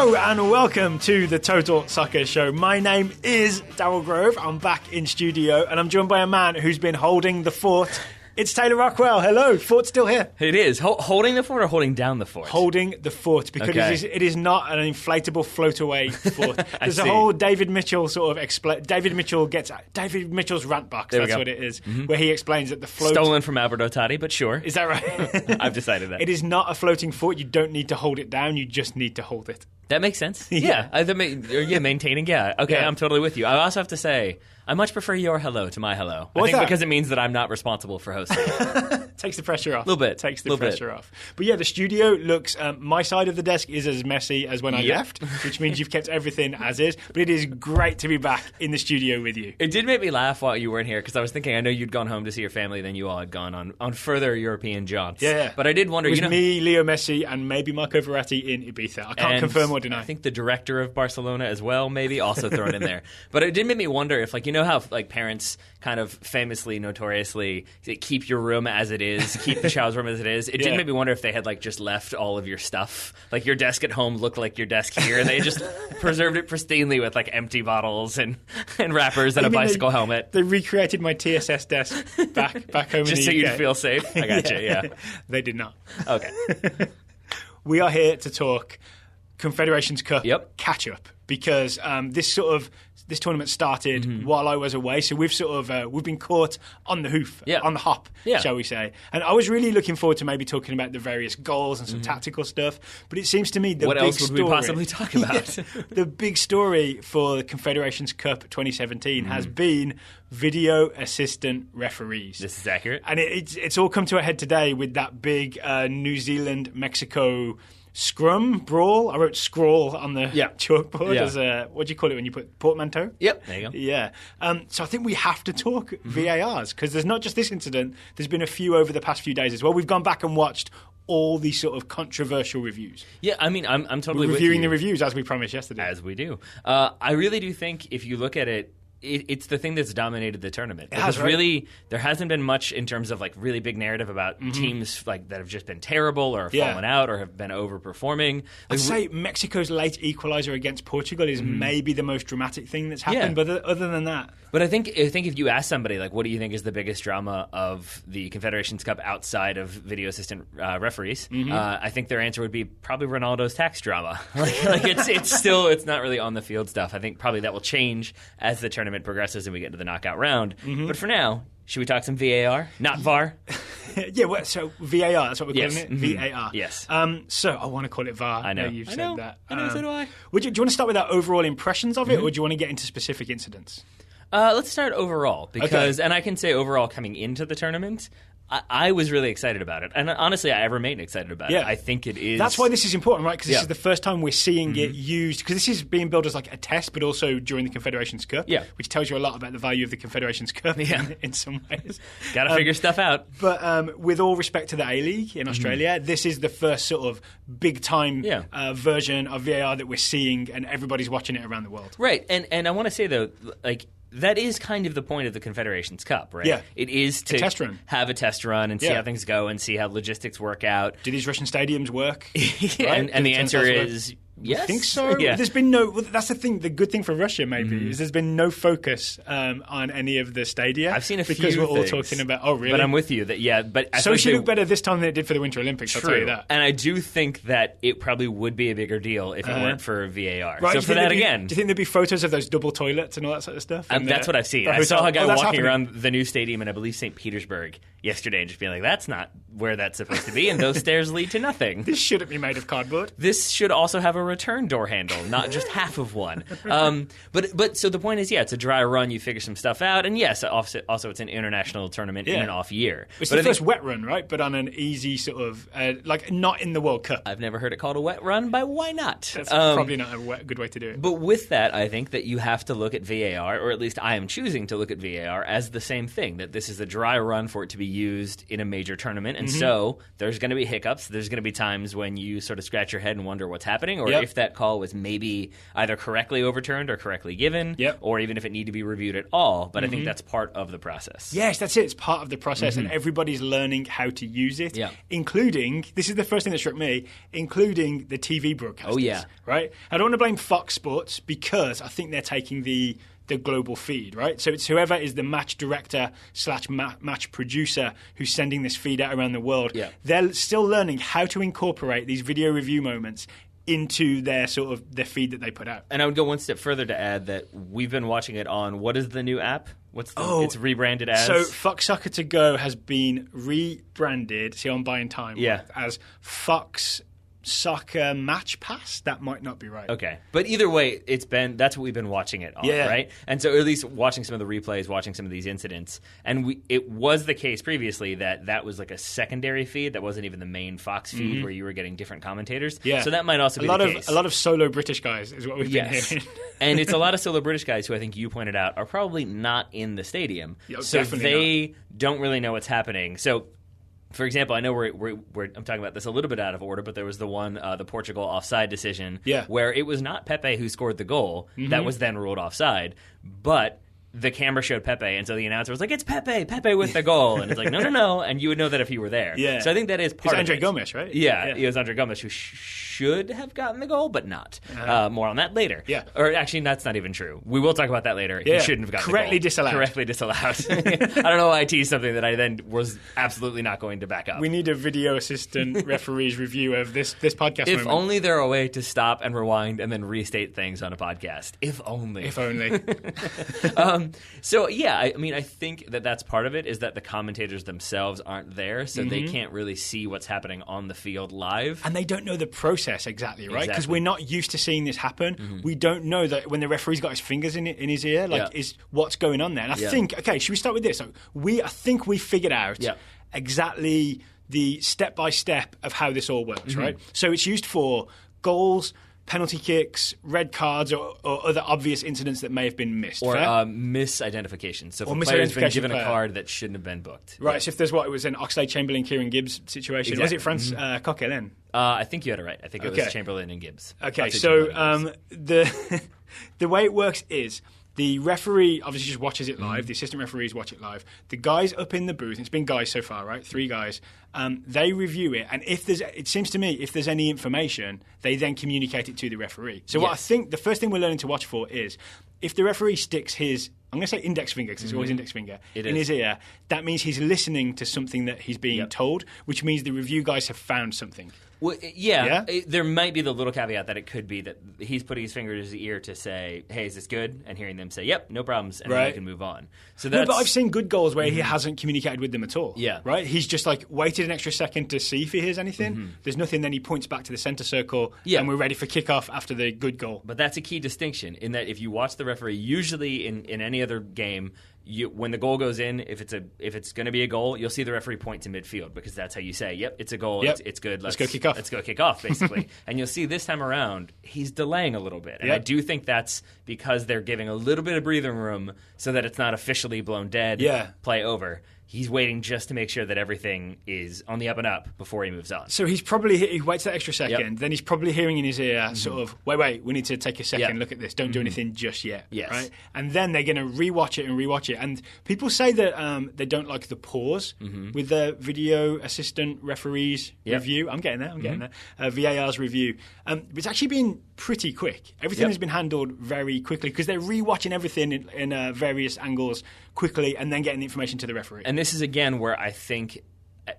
Hello and welcome to the Total Soccer Show. My name is Darryl Grove. I'm back in studio and I'm joined by a man who's been holding the fort. It's Taylor Rockwell. Hello. Fort's still here. It is. Holding the fort or holding down the fort? Holding the fort, because it is not an inflatable float-away fort. There's a whole David Mitchell sort of David Mitchell's rant box, that's what it is, where he explains that the float... Stolen from Albert Ottati, but sure. Is that right? I've decided that. It is not a floating fort. You don't need to hold it down. You just need to hold it. That makes sense. Yeah. Maintaining, yeah. Okay, yeah. I'm totally with you. I also have to say, I much prefer your hello to my hello. I think because it means that I'm not responsible for hosting. Takes the pressure off. A little bit. Takes the pressure off. But yeah, the studio looks... my side of the desk is as messy as when I left, which means you've kept everything as is. But it is great to be back in the studio with you. It did make me laugh while you weren't here, because I was thinking, I know you'd gone home to see your family, then you all had gone on further European jaunts. Yeah. But I did wonder... It was me, Leo Messi, and maybe Marco Verratti in Ibiza. I can't confirm or deny. I think the director of Barcelona as well, maybe, also thrown in there. But it did make me wonder if, like, you know how, like, parents kind of famously, notoriously keep your room as it is, keep the child's room as it is. It did make me wonder if they had, like, just left all of your stuff. Like, your desk at home looked like your desk here, and they just preserved it pristinely with, like, empty bottles and wrappers and a bicycle helmet. They recreated my TSS desk back home just in the so UK. you'd feel safe? I gotcha, yeah. They did not. Okay. We are here to talk Confederations Cup catch-up, because this tournament started while I was away, so we've been caught on the hoof, on the hop, shall we say. And I was really looking forward to maybe talking about the various goals and some tactical stuff, but it seems to me what else would we possibly talk about? The big story for the Confederations Cup 2017 has been video assistant referees. This is accurate. And it's all come to a head today with that big New Zealand-Mexico scrum brawl. I wrote scrawl on the chalkboard as a, what do you call it when you put portmanteau? Yep. There you go. Yeah. So I think we have to talk VARs, because there's not just this incident. There's been a few over the past few days as well. We've gone back and watched all these sort of controversial reviews. Yeah, I mean, I'm totally We're reviewing with you. the reviews as we promised yesterday. As we do. I really do think if you look at it, it's the thing that's dominated the tournament. Because really, there hasn't been much in terms of like really big narrative about teams like that have just been terrible or fallen out or have been overperforming. I'd say Mexico's late equaliser against Portugal is maybe the most dramatic thing that's happened, but other than that... But I think if you ask somebody, like, what do you think is the biggest drama of the Confederations Cup outside of video assistant referees, I think their answer would be probably Ronaldo's tax drama. like it's not really on the field stuff. I think probably that will change as the tournament progresses and we get to the knockout round. But for now, should we talk some VAR? Not VAR? So VAR, that's what we're calling it? VAR. Yes. So I want to call it VAR. I know. You've said that. I know, so do I. Do you want to start with our overall impressions of it, or do you want to get into specific incidents? Let's start overall, because, and I can say overall coming into the tournament, I was really excited about it. And honestly, I remain excited about it. I think it is... That's why this is important, right? Because this is the first time we're seeing it used, because this is being billed as like a test, but also during the Confederations Cup, which tells you a lot about the value of the Confederations Cup in some ways. Got to figure stuff out. But with all respect to the A-League in Australia, this is the first sort of big-time version of VAR that we're seeing, and everybody's watching it around the world. Right. And I want to say, though, like... that is kind of the point of the Confederations Cup, right? Yeah. It is to have a test run and see how things go and see how logistics work out. Do these Russian stadiums work? Right? And the answer is yes. I think so. Yeah. There's been no... That's the thing. The good thing for Russia, maybe, is there's been no focus on any of the stadia. I've seen a few because we're all things, talking about... Oh, really? But I'm with you. But I Sochi looked better this time than it did for the Winter Olympics, I'll tell you that. And I do think that it probably would be a bigger deal if it weren't for VAR. Right, so for that, again... Do you think there'd be photos of those double toilets and all that sort of stuff? That's what I've seen. I saw a guy walking around the new stadium in, I believe, St. Petersburg yesterday and just being like, that's not where that's supposed to be, and those stairs lead to nothing. This shouldn't be made of cardboard. This should also have a return door handle, not just half of one. But so the point is, it's a dry run. You figure some stuff out, and yes, also it's an international tournament in an off year. It's the first wet run, right? But on an easy sort of like not in the World Cup. I've never heard it called a wet run, but why not? That's probably not a good way to do it. But with that, I think that you have to look at VAR, or at least I am choosing to look at VAR as the same thing. That this is a dry run for it to be used in a major tournament. And so there's going to be hiccups. There's going to be times when you sort of scratch your head and wonder what's happening, or if that call was maybe either correctly overturned or correctly given, or even if it needed to be reviewed at all. But I think that's part of the process. Yes, that's it. It's part of the process, and everybody's learning how to use it, including, this is the first thing that struck me, including the TV broadcasters. Oh, yeah. Right? I don't want to blame Fox Sports because I think they're taking the global feed, right? So it's whoever is the match director / match producer who's sending this feed out around the world. Yeah. They're still learning how to incorporate these video review moments into their sort of their feed that they put out. And I would go one step further to add that we've been watching it on, what is the new app? It's rebranded as? So Fox Soccer To Go has been rebranded, see I'm buying time, as Fox Soccer Match Pass. That might not be right. Okay. But either way, that's what we've been watching it on, right? And so at least watching some of the replays, watching some of these incidents, and it was the case previously that was like a secondary feed that wasn't even the main Fox feed where you were getting different commentators. Yeah. So that might also be the case. A lot of solo British guys is what we've been hearing. And it's a lot of solo British guys who I think you pointed out are probably not in the stadium. So they don't really know what's happening. So for example, I know I'm talking about this a little bit out of order, but there was the one, the Portugal offside decision, where it was not Pepe who scored the goal that was then ruled offside, but the camera showed Pepe, and so the announcer was like, "It's Pepe with the goal," and it's like, no, and you would know that if you were there. Yeah. So I think that is part of it. It's Andre Gomes, right? Yeah, it was Andre Gomes who should have gotten the goal, but not. More on that later. Yeah. Or actually, that's not even true. We will talk about that later. Yeah. He shouldn't have gotten Correctly the goal. Correctly disallowed. I don't know why I teased something that I then was absolutely not going to back up. We need a video assistant referee's review of this podcast If only there were a way to stop and rewind and then restate things on a podcast. If only. If only. So, yeah, I mean, I think that's part of it, is that the commentators themselves aren't there, so they can't really see what's happening on the field live. And they don't know the process exactly, right? Because we're not used to seeing this happen. We don't know that when the referee's got his fingers in his ear, is what's going on there. And I think, okay, should we start with this? So I think we figured out exactly the step-by-step of how this all works, right? So it's used for goals, penalty kicks, red cards, or other obvious incidents that may have been missed. Or misidentification. So if a player's been given a card that shouldn't have been booked. Right, so if there's it was an Oxlade-Chamberlain, Kieran Gibbs situation. Exactly. Was it France Coquelin? I think you had it right. I think it was Chamberlain and Gibbs. Okay, so the way it works is the referee obviously just watches it live. The assistant referees watch it live. The guys up in the booth, it's been guys so far, right? 3 guys. They review it, and it seems to me, if there's any information, they then communicate it to the referee. So what I think the first thing we're learning to watch for is if the referee sticks his, I'm going to say index finger because it's always index finger, in his ear, that means he's listening to something that he's being told, which means the review guys have found something. Well, there might be the little caveat that it could be that he's putting his finger to his ear to say, "Hey, is this good?" and hearing them say, "Yep, no problems," and then they can move on. So that's... No, but I've seen good goals where he hasn't communicated with them at all. Yeah, right. He's just like waited an extra second to see if he hears anything. There's nothing. Then he points back to the centre circle, and we're ready for kickoff after the good goal. But that's a key distinction in that if you watch the referee, usually in any other game, when the goal goes in, if it's going to be a goal, you'll see the referee point to midfield because that's how you say, "Yep, it's a goal. Yep. It's good. Let's go kick off. Let's go kick off." Basically, and you'll see this time around he's delaying a little bit, and I do think that's because they're giving a little bit of breathing room so that it's not officially blown dead. Play over. He's waiting just to make sure that everything is on the up and up before he moves on. So he waits that extra second, then he's probably hearing in his ear sort of, wait, we need to take a second, look at this, don't do anything just yet. Yes. Right? And then they're going to rewatch it. And people say that they don't like the pause with the video assistant referee's review. I'm getting there. VAR's review. But it's actually been pretty quick. Everything has been handled very quickly because they're rewatching everything in various angles quickly and then getting the information to the referee. And this is, again, where I think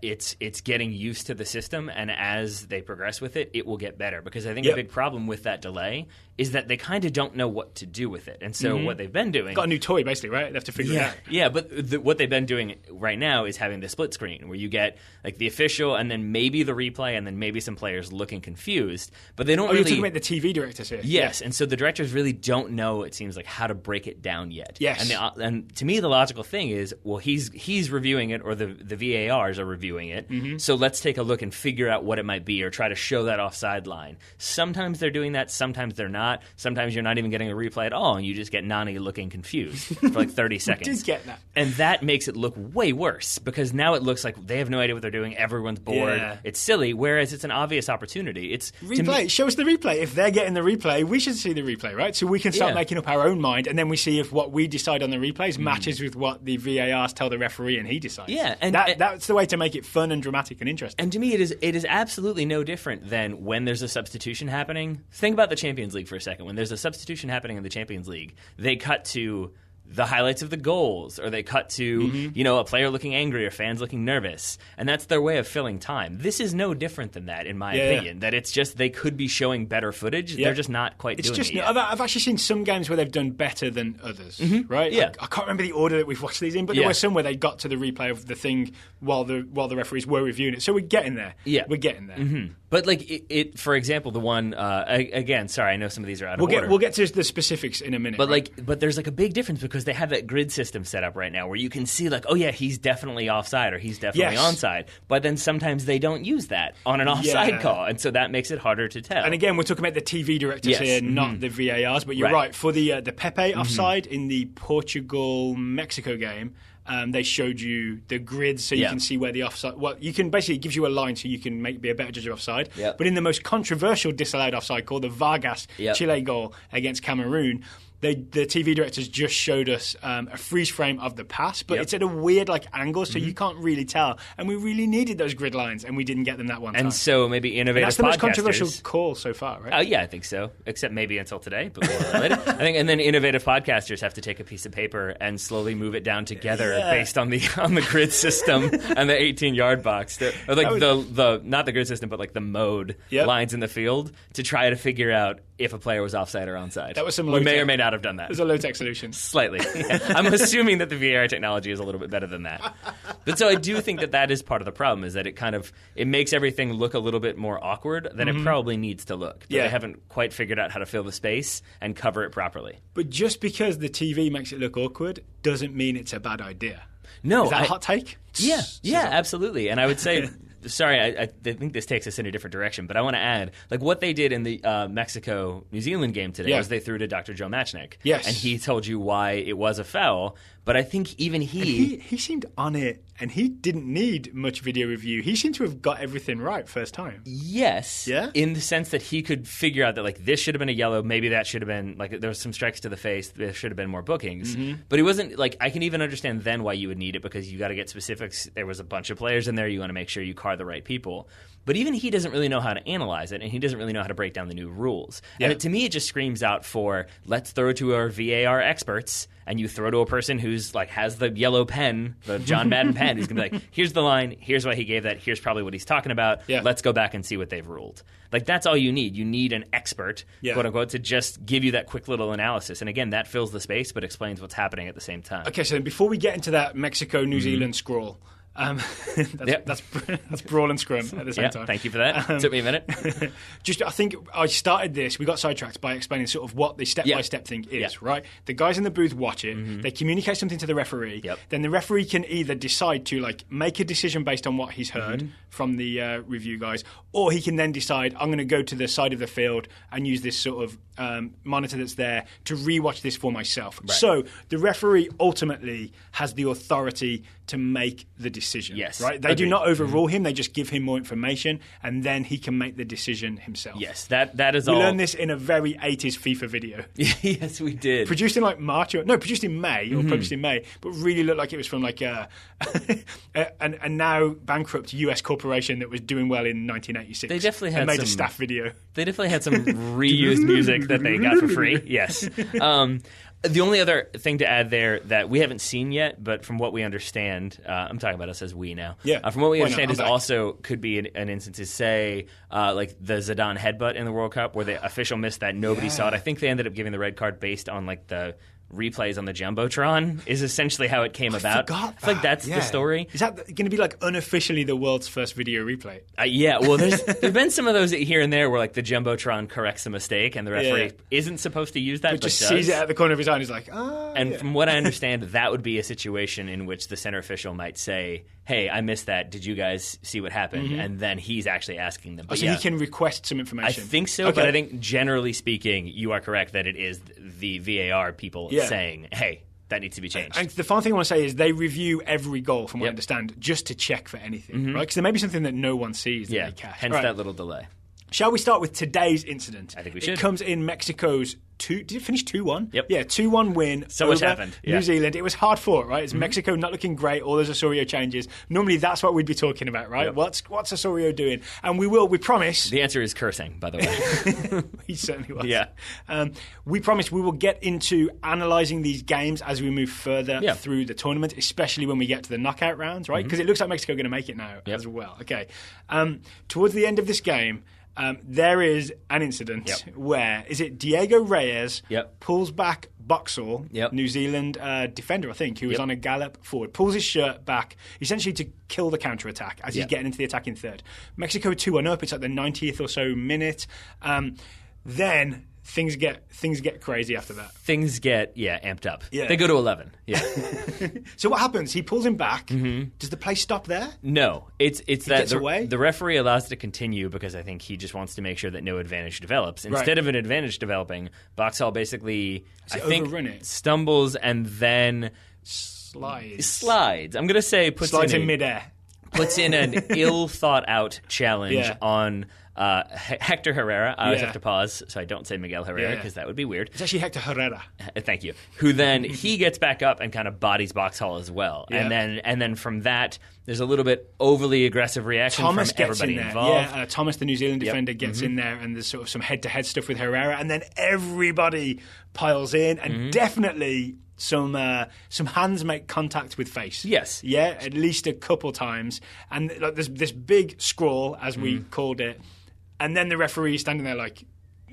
it's getting used to the system, and as they progress with it, it will get better. Because I think a big problem with that delay is that they kind of don't know what to do with it. And so what they've been doing... Got a new toy, basically, right? They have to figure it out. Yeah, but what they've been doing right now is having the split screen, where you get like the official and then maybe the replay and then maybe some players looking confused. But they don't really... you're talking about the TV directors here. Yes, and so the directors really don't know, it seems like, how to break it down yet. Yes. And to me, the logical thing is, well, he's reviewing it, or the VARs are reviewing reviewing it. So let's take a look and figure out what it might be or try to show that offside line. Sometimes they're doing that. Sometimes they're not. Sometimes you're not even getting a replay at all, and you just get Nani looking confused for like 30 seconds. I did get that. And that makes it look way worse because now it looks like they have no idea what they're doing. Everyone's bored. Yeah. It's silly, whereas it's an obvious opportunity. It's replay. Show us the replay. If they're getting the replay, we should see the replay, right? So we can start making up our own mind, and then we see if what we decide on the replays matches with what the VARs tell the referee, and he decides. Yeah, and that's the way to make it fun and dramatic and interesting. And to me, it is absolutely no different than when there's a substitution happening. Think about the Champions League for a second. When there's a substitution happening in the Champions League, they cut to the highlights of the goals, or they cut to a player looking angry or fans looking nervous, and that's their way of filling time. This is no different than that, in my opinion. That it's just they could be showing better footage. They're just not quite doing it yet. I've actually seen some games where they've done better than others, right? Yeah. I can't remember the order that we've watched these in, but there were some where they got to the replay of the thing while the referees were reviewing it. So we're getting there. Yeah, we're getting there. But like it for example, the one again, sorry, I know some of these are out of order. We'll get to the specifics in a minute. But but there's like a big difference because they have that grid system set up right now where you can see like, oh yeah, he's definitely offside or he's definitely onside. But then sometimes they don't use that on an offside call, and so that makes it harder to tell. And again, we're talking about the TV directors here, not the VARs. But you're right. For the Pepe offside in the Portugal-Mexico game, they showed you the grid so you can see where the offside... Well, you can basically... It gives you a line so you can be a better judge of offside. Yep. But in the most controversial disallowed offside call, the Vargas Chile goal against Cameroon... The TV directors just showed us a freeze frame of the pass, but it's at a weird angle, so you can't really tell. And we really needed those grid lines, and we didn't get them that one time. And so maybe innovative podcasters... That's the most controversial call so far, right? Yeah, I think so. Except maybe until today, but we'll let it. I think, and then innovative podcasters have to take a piece of paper and slowly move it down together based on the grid system and the 18-yard box, or like the not the grid system, but like the mode lines in the field to try to figure out if a player was offside or onside. That was some we may or may not have done that. It was a low-tech solution. Slightly. Yeah. I'm assuming that the VAR technology is a little bit better than that. But so I do think that is part of the problem, is that it makes everything look a little bit more awkward than it probably needs to look. But they haven't quite figured out how to fill the space and cover it properly. But just because the TV makes it look awkward doesn't mean it's a bad idea. No. Is that a hot take? Yeah, absolutely. And I would say... Sorry, I think this takes us in a different direction, but I want to add, like what they did in the Mexico-New Zealand game today was they threw to Dr. Joe Matchnick. Yes. And he told you why it was a foul, but I think even he seemed on it, and he didn't need much video review. He seemed to have got everything right first time. Yes. Yeah? In the sense that he could figure out that, like, this should have been a yellow, maybe that should have been, like, there was some strikes to the face, there should have been more bookings. But he wasn't, like, I can even understand then why you would need it, because you got to get specifics. There was a bunch of players in there, you want to make sure you card the right people. But even he doesn't really know how to analyze it, and he doesn't really know how to break down the new rules. Yeah. And to me, it just screams out for, let's throw to our VAR experts, and you throw to a person who's like has the yellow pen, the John Madden pen, who's going to be like, here's the line, here's why he gave that, here's probably what he's talking about, let's go back and see what they've ruled. Like, that's all you need. You need an expert, quote unquote, to just give you that quick little analysis. And again, that fills the space but explains what's happening at the same time. Okay, so before we get into that Mexico-New Zealand scroll, that's brawl and scrum at the same time. Thank you for that. Took me a minute. I think I started this. We got sidetracked by explaining sort of what the step-by-step thing is. Right? The guys in the booth watch it. They communicate something to the referee. Then the referee can either decide to make a decision based on what he's heard from the review guys, or he can then decide, I'm going to go to the side of the field and use this sort of monitor that's there to rewatch this for myself. Right. So the referee ultimately has the authority to make the decision. Yes. Right? They do not overrule him. They just give him more information, and then he can make the decision himself. Yes, that is all. We learned this in a very 80s FIFA video. Yes, we did. Produced in produced in May, or published in May, but really looked like it was from like a now bankrupt US corporation that was doing well in 1986. They definitely had made a staff video. They definitely had some reused music that they got for free. Yes. The only other thing to add there that we haven't seen yet, but from what we understand, I'm talking about us as we now. Yeah. From what we understand is also could be an instance to say like the Zidane headbutt in the World Cup where the official missed that, nobody saw it. I think they ended up giving the red card based on like the replays on the Jumbotron is essentially how it came about. I feel like that's the story. Is that going to be like unofficially the world's first video replay? Yeah, well, there's been some of those here and there where like the Jumbotron corrects a mistake and the referee isn't supposed to use that, but just does. Sees it at the corner of his eye and he's like, from what I understand, that would be a situation in which the center official might say, hey, I missed that. Did you guys see what happened? And then he's actually asking them. But so he can request some information. I think so, but I think generally speaking, you are correct that it is the VAR people saying, hey, that needs to be changed. And the final thing I want to say is they review every goal, from what I understand, just to check for anything, right? Because there may be something that no one sees that they catch. Hence that little delay. Shall we start with today's incident? I think we should. It comes in Mexico's did it finish 2-1? Yep. Yeah, 2-1 win. So much happened. New Zealand. It was hard fought, right? It's Mexico not looking great. All those Osorio changes. Normally, that's what we'd be talking about, right? Yep. What's Osorio doing? And we promise. The answer is cursing, by the way. He certainly was. Yeah. We promise we will get into analysing these games as we move further through the tournament, especially when we get to the knockout rounds, right? Because it looks like Mexico are going to make it now as well. Okay. Towards the end of this game, there is an incident where Diego Reyes pulls back Boxall, New Zealand defender, I think, who was on a gallop forward, pulls his shirt back, essentially to kill the counter-attack as he's getting into the attacking third. Mexico 2-1 up. It's like the 90th or so minute. Then things get crazy after that. Things get amped up. Yeah. They go to 11. Yeah. So what happens? He pulls him back. Does the play stop there? No. It's that away? The referee allows it to continue because I think he just wants to make sure that no advantage develops. Instead of an advantage developing, Boxall basically stumbles and then slides. I'm going to say slides in midair. Puts in an ill thought out challenge on Hector Herrera. I always have to pause so I don't say Miguel Herrera because that would be weird. It's actually Hector Herrera. Thank you. Who then he gets back up and kind of bodies Boxall as well. And then from that there's a little bit overly aggressive reaction from everybody involved. Yeah, Thomas, the New Zealand defender, gets in there, and there's sort of some head-to-head stuff with Herrera, and then everybody piles in, and definitely some hands make contact with face. Yes. Yeah, at least a couple times. And like, there's this big scrawl, as we called it, and then the referee standing there like,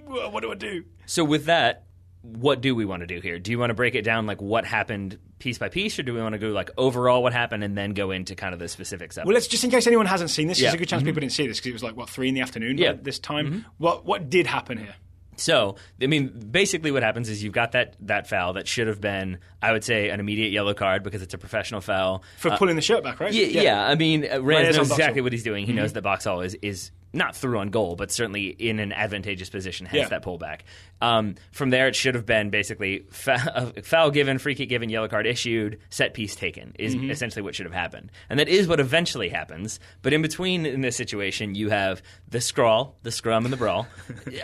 what do I do? So with that, what do we want to do here? Do you want to break it down like what happened piece by piece, or do we want to go like overall what happened and then go into kind of the specifics of it? Well, let's just in case anyone hasn't seen this, there's a good chance people didn't see this because it was like, 3 p.m. this time. What did happen here? So, I mean, basically what happens is you've got that foul that should have been, I would say, an immediate yellow card because it's a professional foul. For pulling the shirt back, right? Yeah. I mean, Reyes knows exactly what he's doing. He knows that Boxall is not through on goal, but certainly in an advantageous position, hence that pullback. From there, it should have been basically foul given, free kick given, yellow card issued, set piece taken is essentially what should have happened. And that is what eventually happens. But in between in this situation, you have the scrum, and the brawl.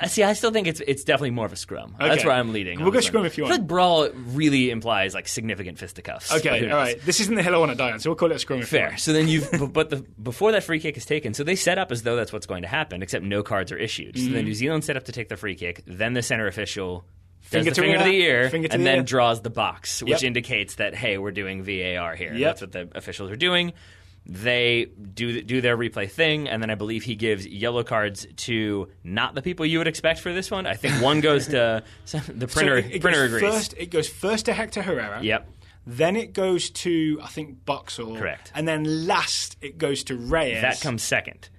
See, I still think it's definitely more of a scrum. Okay. That's where I'm leading. We'll go scrum if you want. I feel like brawl really implies like significant fisticuffs. Okay, all right. This isn't the hill I want to die on, so we'll call it a scrum if you want. Fair. So then before that free kick is taken, so they set up as though that's what's going to happen, except no cards are issued. So then New Zealand set up to take the free kick, then the center official does the finger to the ear and then draws the box, which indicates that, hey, we're doing VAR here. That's what the officials are doing. They do their replay thing, and then I believe he gives yellow cards to not the people you would expect for this one. I think one goes to the printer. Printer agrees. It goes first to Hector Herrera. Yep. Then it goes to, I think, Boxall. Correct. And then last it goes to Reyes. That comes second.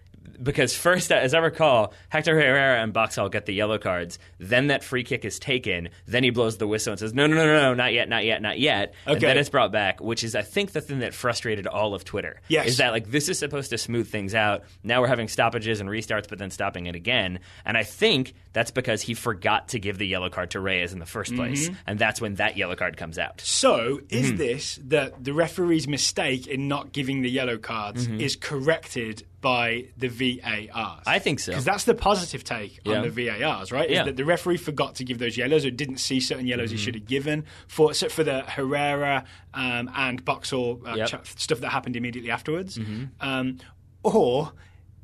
Because first, as I recall, Hector Herrera and Boxall get the yellow cards. Then that free kick is taken. Then he blows the whistle and says, no, not yet. Okay. And then it's brought back, which is, I think, the thing that frustrated all of Twitter. Yes. Is that, like, this is supposed to smooth things out. Now we're having stoppages and restarts, but then stopping it again. And I think that's because he forgot to give the yellow card to Reyes in the first place. And that's when that yellow card comes out. So, is this that the referee's mistake in not giving the yellow cards is corrected by the VARs? I think so. Because that's the positive take on the VARs, right? Is that the referee forgot to give those yellows or didn't see certain yellows he should have given for the Herrera and Boxall stuff that happened immediately afterwards. Or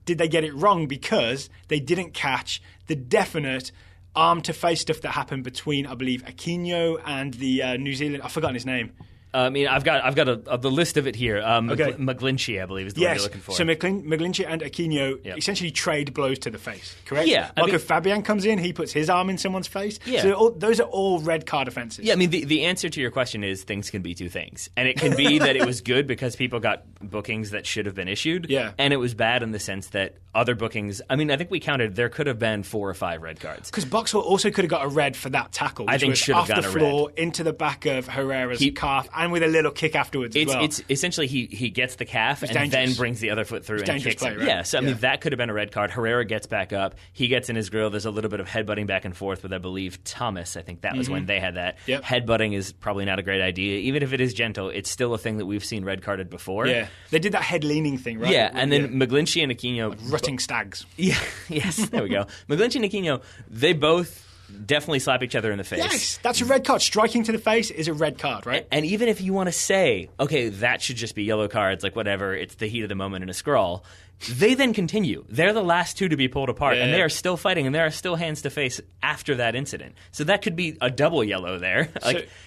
did they get it wrong because they didn't catch the definite arm-to-face stuff that happened between, I believe, Aquino and the New Zealand... I've forgotten his name. I mean, I've got the list of it here. McGlinchey, I believe, is the one you're looking for. So McGlinchey and Aquino essentially trade blows to the face, correct? Yeah. Marco Fabian comes in, he puts his arm in someone's face. Yeah. So those are all red card offences. Yeah, I mean, the answer to your question is things can be two things. And it can be that it was good because people got bookings that should have been issued. Yeah. And it was bad in the sense that other bookings. I mean, I think we counted there could have been 4 or 5 red cards. Because Boxall also could have got a red for that tackle, which I think was should have off the gotten a floor red. into the back of Herrera's calf, and with a little kick afterwards as well. It's essentially he gets the calf and dangerous. then brings the other foot through and kicks play, it. right? Yeah, so I mean that could have been a red card. Herrera gets back up. He gets in his grill. There's a little bit of headbutting back and forth with, I believe, Thomas. I think that was when they had that. Yep. Headbutting is probably not a great idea. Even if it is gentle, it's still a thing that we've seen red carded before. Yeah, they did that head leaning thing, right? Yeah, and then McGlinchey and Aquino... Like rutting stags. Yeah, yes, there we go. McGlinchey and Aquino, they both definitely slap each other in the face. Yes, that's a red card. Striking to the face is a red card, right? And even if you want to say, okay, that should just be yellow cards, like whatever, it's the heat of the moment in a scrawl, they then continue. They're the last 2 to be pulled apart, and they are still fighting, and there are still hands to face after that incident. So that could be a double yellow there.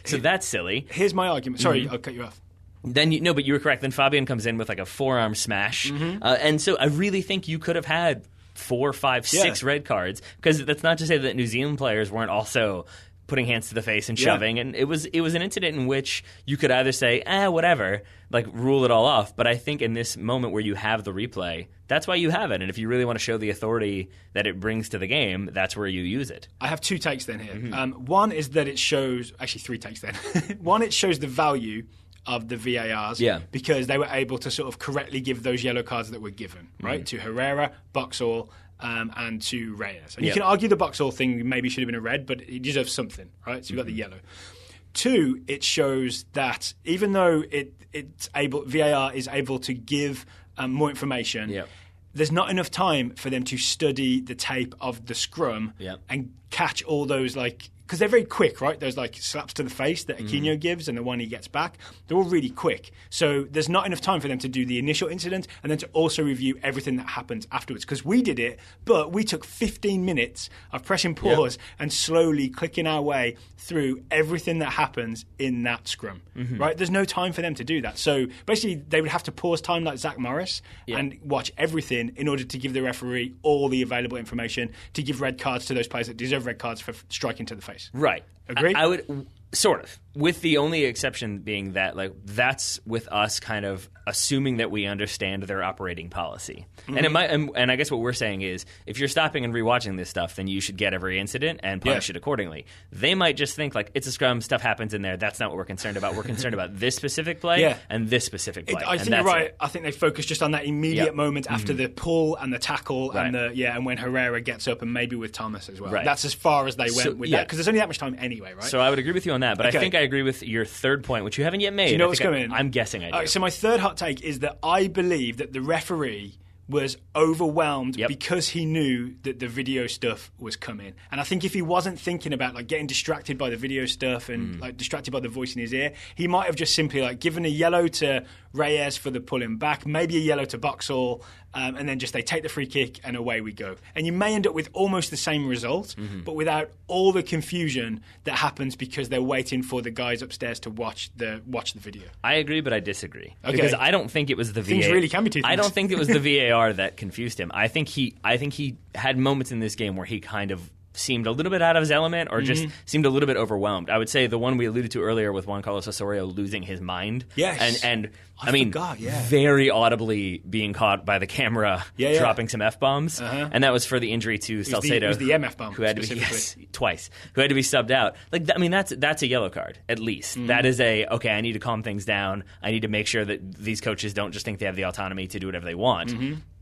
So that's silly. Here's my argument. Sorry, I'll cut you off. Then but you were correct. Then Fabian comes in with like a forearm smash, and so I really think you could have had 4, 5, 6 red cards, because that's not to say that New Zealand players weren't also putting hands to the face and shoving, and it was an incident in which you could either say whatever, like rule it all off. But I think in this moment where you have the replay, that's why you have it, and if you really want to show the authority that it brings to the game, that's where you use it. I have 2 takes then here. One is that it shows, actually 3 takes then. One, it shows the value of the VARs, because they were able to sort of correctly give those yellow cards that were given, right, to Herrera, Boxall, and to Reyes. And you can argue the Boxall thing maybe should have been a red, but it deserves something, right? So you've got the yellow. 2, it shows that even though VAR is able to give more information, there's not enough time for them to study the tape of the scrum and catch all those, like, because they're very quick, right? There's like slaps to the face that Aquino gives and the one he gets back. They're all really quick. So there's not enough time for them to do the initial incident and then to also review everything that happens afterwards. Because we did it, but we took 15 minutes of pressing pause and slowly clicking our way through everything that happens in that scrum, right? There's no time for them to do that. So basically they would have to pause time like Zach Morris and watch everything in order to give the referee all the available information to give red cards to those players that deserve red cards for striking to the face. Right. Agree? I would sort of, with the only exception being that, like, that's with us kind of assuming that we understand their operating policy. And it might, and I guess what we're saying is, if you're stopping and rewatching this stuff, then you should get every incident and punish it accordingly. They might just think, like, it's a scrum, stuff happens in there. That's not what we're concerned about. We're concerned about this specific play and this specific play. I think you're right. I think they focus just on that immediate moment after the pull and the tackle and and when Herrera gets up, and maybe with Thomas as well. Right. That's as far as they went with that, because there's only that much time anyway, right? So I would agree with you on that, but I think I agree with your third point, which you haven't yet made. Do you know what's coming? I'm guessing I do. So my third hot take is that I believe that the referee was overwhelmed because he knew that the video stuff was coming. And I think if he wasn't thinking about like getting distracted by the video stuff and like distracted by the voice in his ear, he might have just simply like given a yellow to Reyes for the pulling back, maybe a yellow to Boxall, and then just they take the free kick and away we go. And you may end up with almost the same result, but without all the confusion that happens because they're waiting for the guys upstairs to watch the video. I agree, but I disagree. Okay. Because I don't think it was the VAR. Things really can be two things. I don't think it was the VAR that confused him. I think he had moments in this game where he kind of seemed a little bit out of his element or just seemed a little bit overwhelmed. I would say the one we alluded to earlier with Juan Carlos Osorio losing his mind. Yes. And I mean, very audibly being caught by the camera dropping some F-bombs. And that was for the injury to Salcedo. It was the MF bomb, who had to be, twice. Who had to be subbed out. Like, I mean, that's a yellow card, at least. That is okay, I need to calm things down. I need to make sure that these coaches don't just think they have the autonomy to do whatever they want.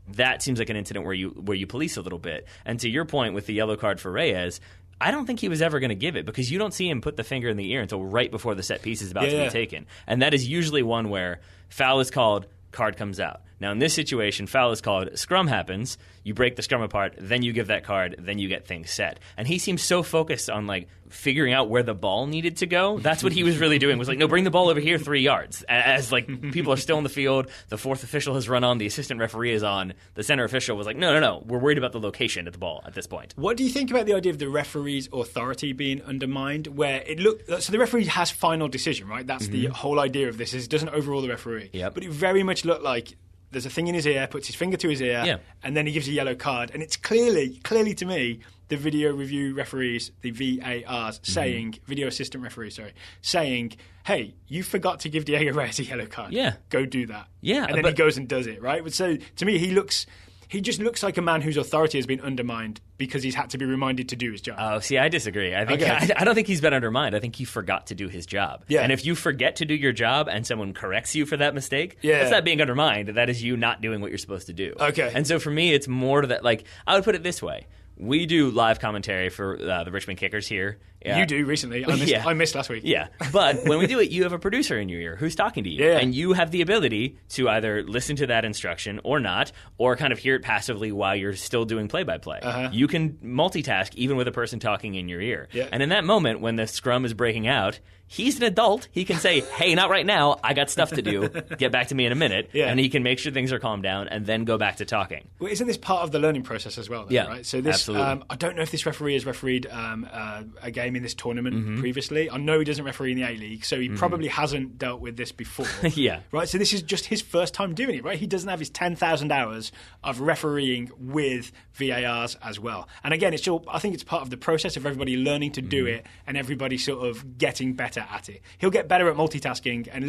That seems like an incident where you police a little bit. And to your point with the yellow card for Reyes, I don't think he was ever going to give it because you don't see him put the finger in the ear until right before the set piece is about to be taken. And that is usually one where foul is called, card comes out. Now, in this situation, foul is called, scrum happens, you break the scrum apart, then you give that card, then you get things set. And he seems so focused on, like, figuring out where the ball needed to go. That's what he was really doing, was like, no, bring the ball over here 3 yards. As, like, people are still in the field, the fourth official has run on, the assistant referee is on, the center official was like, no, we're worried about the location of the ball at this point. What do you think about the idea of the referee's authority being undermined, where it looked, so the referee has final decision, right? That's the whole idea of this, is it doesn't overrule the referee. But it very much looked like there's a thing in his ear, puts his finger to his ear, and then he gives a yellow card. And it's clearly to me, the video review referees, the VARs, saying, video assistant referees, saying, hey, you forgot to give Diego Reyes a yellow card. Go do that. And then he goes and does it, right? So to me, he looks He just looks like a man whose authority has been undermined because he's had to be reminded to do his job. Oh, see, I disagree. I think I don't think he's been undermined. I think he forgot to do his job. Yeah. And if you forget to do your job and someone corrects you for that mistake, that's not being undermined. That is you not doing what you're supposed to do. Okay. And so for me, it's more to that. Like, I would put it this way. We do live commentary for the Richmond Kickers here. You do recently. I missed last week. Yeah. But when we do it, you have a producer in your ear who's talking to you. Yeah. And you have the ability to either listen to that instruction or not, or kind of hear it passively while you're still doing play-by-play. You can multitask even with a person talking in your ear. Yeah. And in that moment, when the scrum is breaking out, he's an adult. He can say, hey, not right now. I got stuff to do. Get back to me in a minute. Yeah. And he can make sure things are calmed down and then go back to talking. Well, isn't this part of the learning process as well? Then, Yeah, right? So this, absolutely. I don't know if this referee has refereed a game in this tournament previously. I know he doesn't referee in the A-League, so he probably hasn't dealt with this before. Yeah. Right? So this is just his first time doing it, right? He doesn't have his 10,000 hours of refereeing with VARs as well. And again, I think it's part of the process of everybody learning to do it and everybody sort of getting better at it. He'll get better at multitasking and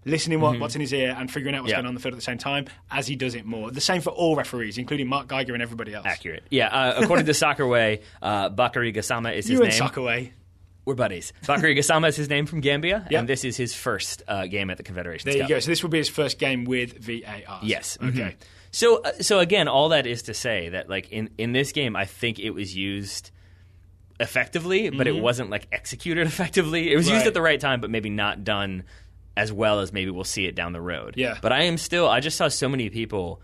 listening what's in his ear and figuring out what's going on the field at the same time as he does it more. The same for all referees, including Mark Geiger and everybody else. Accurate. Yeah. According to Soccer Way, Bakary Gassama is his name. You and Soccer Way. We're buddies. Bakary Gassama is his name from Gambia, Yep. and this is his first game at the Confederations Cup. There you go. So this will be his first game with VAR. Yes. Okay. So again, all that is to say that like in this game, I think it was used effectively, but it wasn't like executed effectively. It was used at the right time, but maybe not done as well as maybe we'll see it down the road. Yeah. But I just saw so many people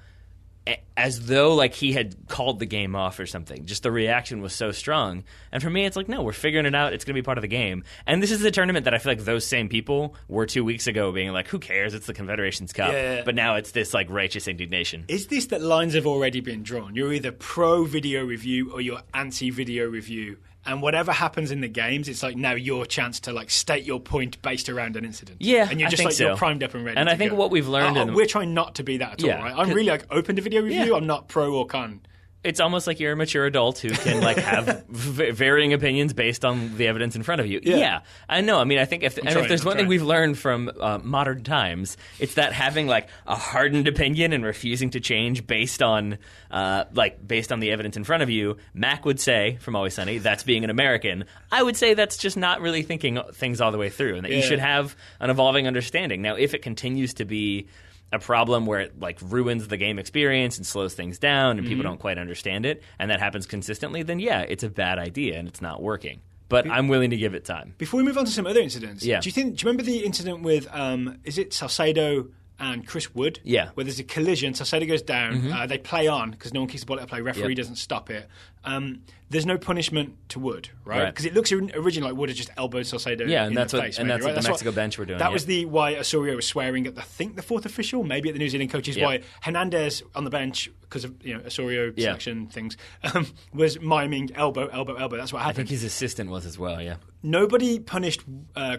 as though like he had called the game off or something. Just the reaction was so strong. And for me, it's like, no, we're figuring it out. It's going to be part of the game. And this is the tournament that I feel like those same people were 2 weeks ago being like, who cares? It's the Confederations Cup. Yeah. But now it's this like righteous indignation. Is this that lines have already been drawn? You're either pro video review or you're anti video review. And whatever happens in the games, it's like now your chance to like state your point based around an incident. Yeah, and you're just I think you're primed up and ready. And to I think go. what we've learned, we're trying not to be that at all, right? I'm really like open to video review. I'm not pro or con. It's almost like you're a mature adult who can like have varying opinions based on the evidence in front of you. Yeah, I know. I mean, I think if there's one thing we've learned from modern times, it's that having like a hardened opinion and refusing to change based on the evidence in front of you. Mac would say from Always Sunny, that's being an American. I would say that's just not really thinking things all the way through, and that you should have an evolving understanding. Now, if it continues to be a problem where it like ruins the game experience and slows things down and people don't quite understand it, and that happens consistently, then yeah, it's a bad idea and it's not working. But I'm willing to give it time. Before we move on to some other incidents, Yeah. do you remember the incident with is it Salcedo and Chris Wood? Yeah. Where there's a collision, Salcedo goes down, they play on because no one kicks the ball out of play, referee Yep. doesn't stop it. There's no punishment to Wood, right? Right. Because it looks originally like Wood had just elbowed Salcedo Yeah, in and that's the what face. and maybe, that's right? what the Mexico bench were doing. That was why Osorio was swearing at I think the fourth official, maybe at the New Zealand coaches. Yeah. Why Hernandez on the bench because of Osorio selection things was miming elbow. That's what happened. I think his assistant was as well. Yeah. Nobody punished